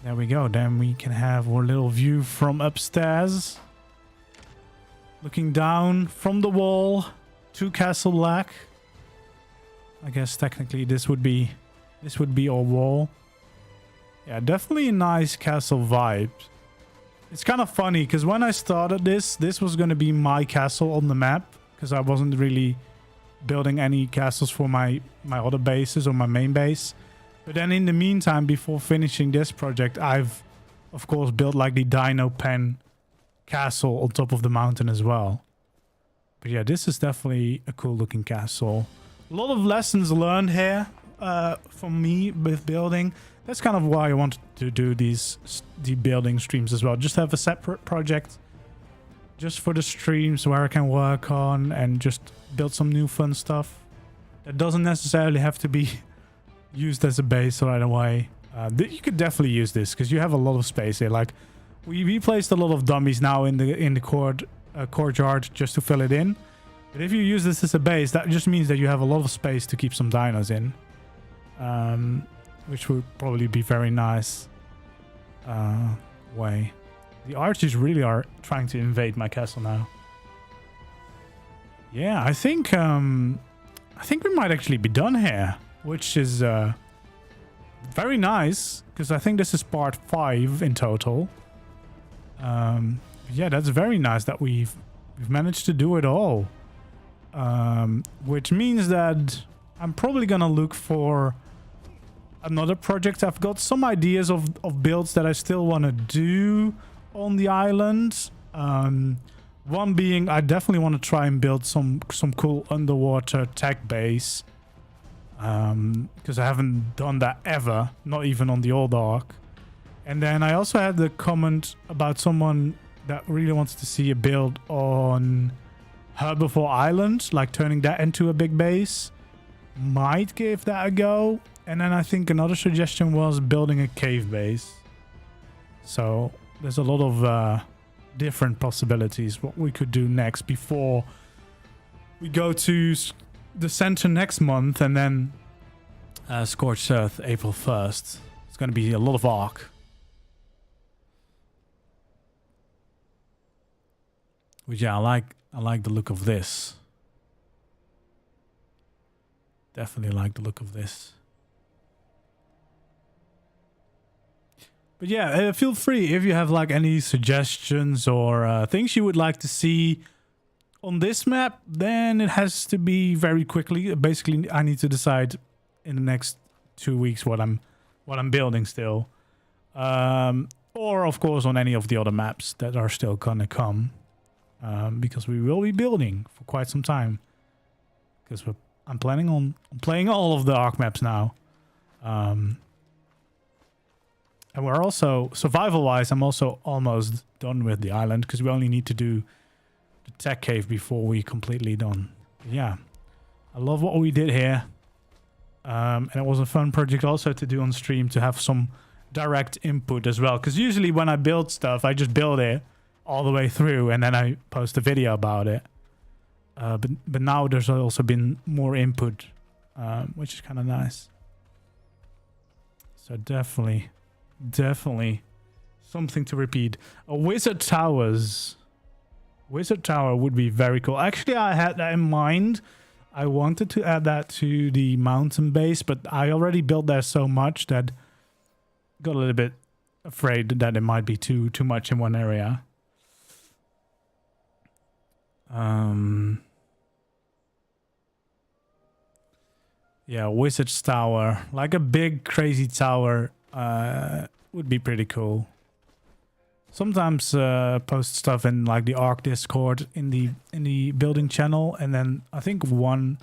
There we go. Then we can have our little view from upstairs. Looking down from the wall to Castle Black. I guess technically this would be our wall. Yeah, definitely a nice castle vibe. It's kind of funny because when I started this was going to be my castle on the map because I wasn't really building any castles for my other bases or my main base. But then in the meantime, before finishing this project, I've of course built like the Dino Pen castle on top of the mountain as well. But yeah, this is definitely a cool looking castle. A lot of lessons learned here from me with building. That's kind of why I wanted to do the building streams as well. Just have a separate project just for the streams where I can work on and just build some new fun stuff. That doesn't necessarily have to be used as a base right away. You could definitely use this because you have a lot of space here. Like we placed a lot of dummies now in the courtyard just to fill it in. But if you use this as a base, that just means that you have a lot of space to keep some dinos in. Which would probably be very nice way. The archers really are trying to invade my castle now. Yeah, I think we might actually be done here, which is very nice because I think this is part 5 in total. Yeah, that's very nice that we've managed to do it all. Which means that I'm probably gonna look for another project. I've got some ideas of builds that I still want to do on the island. One being, I definitely want to try and build some cool underwater tech base. Because I haven't done that ever, not even on the old ARK. And then I also had the comment about someone that really wants to see a build on Herbivore Island, like turning that into a big base. Might give that a go. And then I think another suggestion was building a cave base. So there's a lot of different possibilities what we could do next before we go to the center next month, and then Scorched Earth April 1st. It's going to be a lot of ARK. But yeah, I like the look of this. Definitely like the look of this. But yeah, feel free if you have like any suggestions or things you would like to see on this map, then it has to be very quickly. Basically, I need to decide in the next 2 weeks what I'm building still. Or of course on any of the other maps that are still gonna come. Because we will be building for quite some time. Because I'm planning on playing all of the ARK maps now. And we're also, survival-wise, I'm also almost done with the island. Because we only need to do the tech cave before we completely done. But yeah, I love what we did here. And it was a fun project also to do on stream, to have some direct input as well. Because usually when I build stuff, I just build it all the way through and then I post a video about it. But now there's also been more input, which is kind of nice. So definitely something to repeat. Wizard Towers. Wizard Tower would be very cool. Actually, I had that in mind. I wanted to add that to the mountain base, but I already built there so much that got a little bit afraid that it might be too much in one area. Yeah, Wizard's Tower, like a big crazy tower, would be pretty cool. Sometimes post stuff in like the ARK Discord in the building channel, and then I think one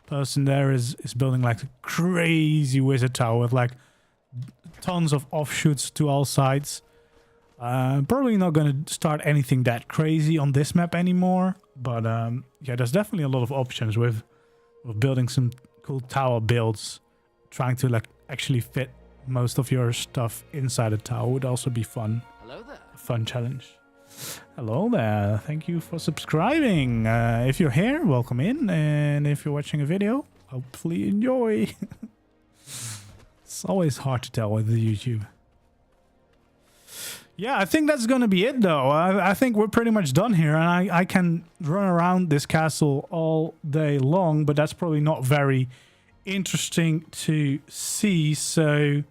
person there is building like a crazy wizard tower with like tons of offshoots to all sides. Probably not going to start anything that crazy on this map anymore, but yeah, there's definitely a lot of options with building some cool tower builds. Trying to like actually fit most of your stuff inside a tower would also be fun. Hello there. A fun challenge. Hello there. Thank you for subscribing. If you're here, welcome in. And if you're watching a video, hopefully enjoy. It's always hard to tell with the YouTube. Yeah, I think that's going to be it, though. I think we're pretty much done here. And I can run around this castle all day long, but that's probably not very interesting to see. So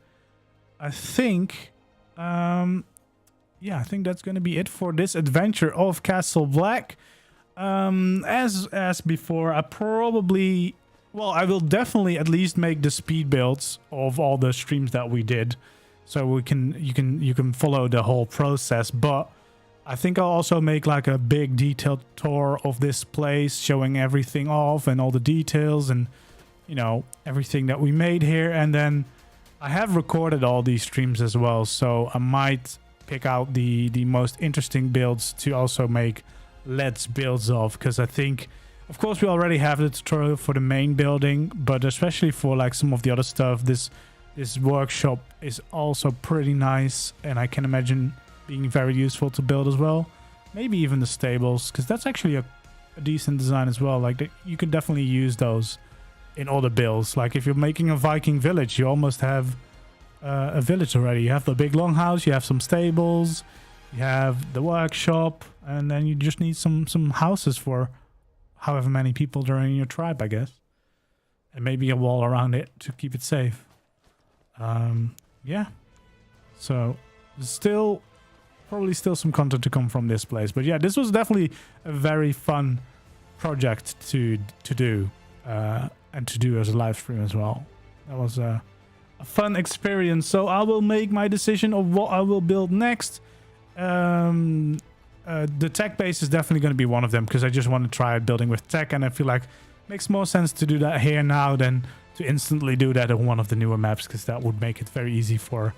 I think... yeah, I think that's going to be it for this adventure of Castle Black. As before, I will definitely at least make the speed builds of all the streams that we did, so you can follow the whole process. But I think I'll also make like a big detailed tour of this place, showing everything off and all the details and everything that we made here. And then I have recorded all these streams as well, so I might pick out the most interesting builds to also make let's builds of, because I think, of course, we already have the tutorial for the main building, but especially for like some of the other stuff, this workshop is also pretty nice, and I can imagine being very useful to build as well. Maybe even the stables, because that's actually a decent design as well. Like you can definitely use those in other builds. Like if you're making a Viking village, you almost have a village already. You have the big longhouse, you have some stables, you have the workshop, and then you just need some houses for however many people are in your tribe, I guess, and maybe a wall around it to keep it safe. Yeah, so probably still some content to come from this place, but yeah, this was definitely a very fun project to do and to do as a live stream as well. That was a fun experience. So I will make my decision of what I will build next the tech base is definitely going to be one of them, because I just want to try building with tech, and I feel like it makes more sense to do that here now than to instantly do that on one of the newer maps, because that would make it very easy for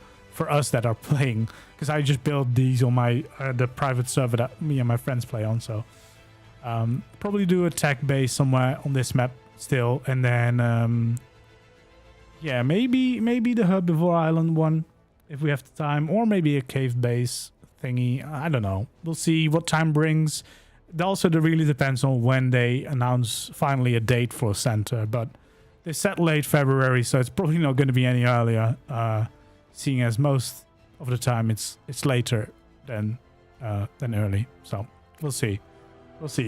us that are playing, because I just built these on my the private server that me and my friends play on. So probably do a tech base somewhere on this map still, and then yeah, maybe the herbivore island one if we have the time, or maybe a cave base thingy. I don't know, we'll see what time brings. Also, that really depends on when they announce finally a date for center, but they said late February, so it's probably not going to be any earlier, seeing as most of the time it's later than early. So we'll see.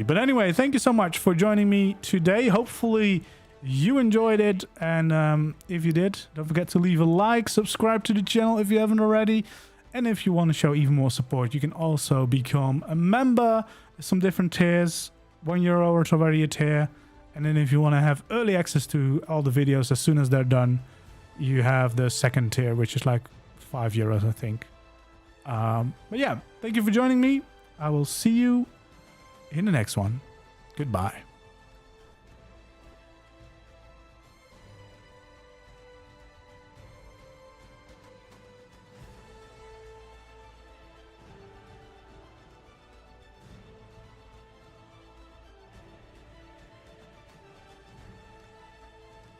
But anyway, thank you so much for joining me today. Hopefully you enjoyed it, and if you did, don't forget to leave a like, subscribe to the channel if you haven't already, and if you want to show even more support, you can also become a member. There's some different tiers. €1 is already a tier, and then if you want to have early access to all the videos as soon as they're done, you have the second tier, which is like €5, I think. But yeah, thank you for joining me. I will see you in the next one. Goodbye.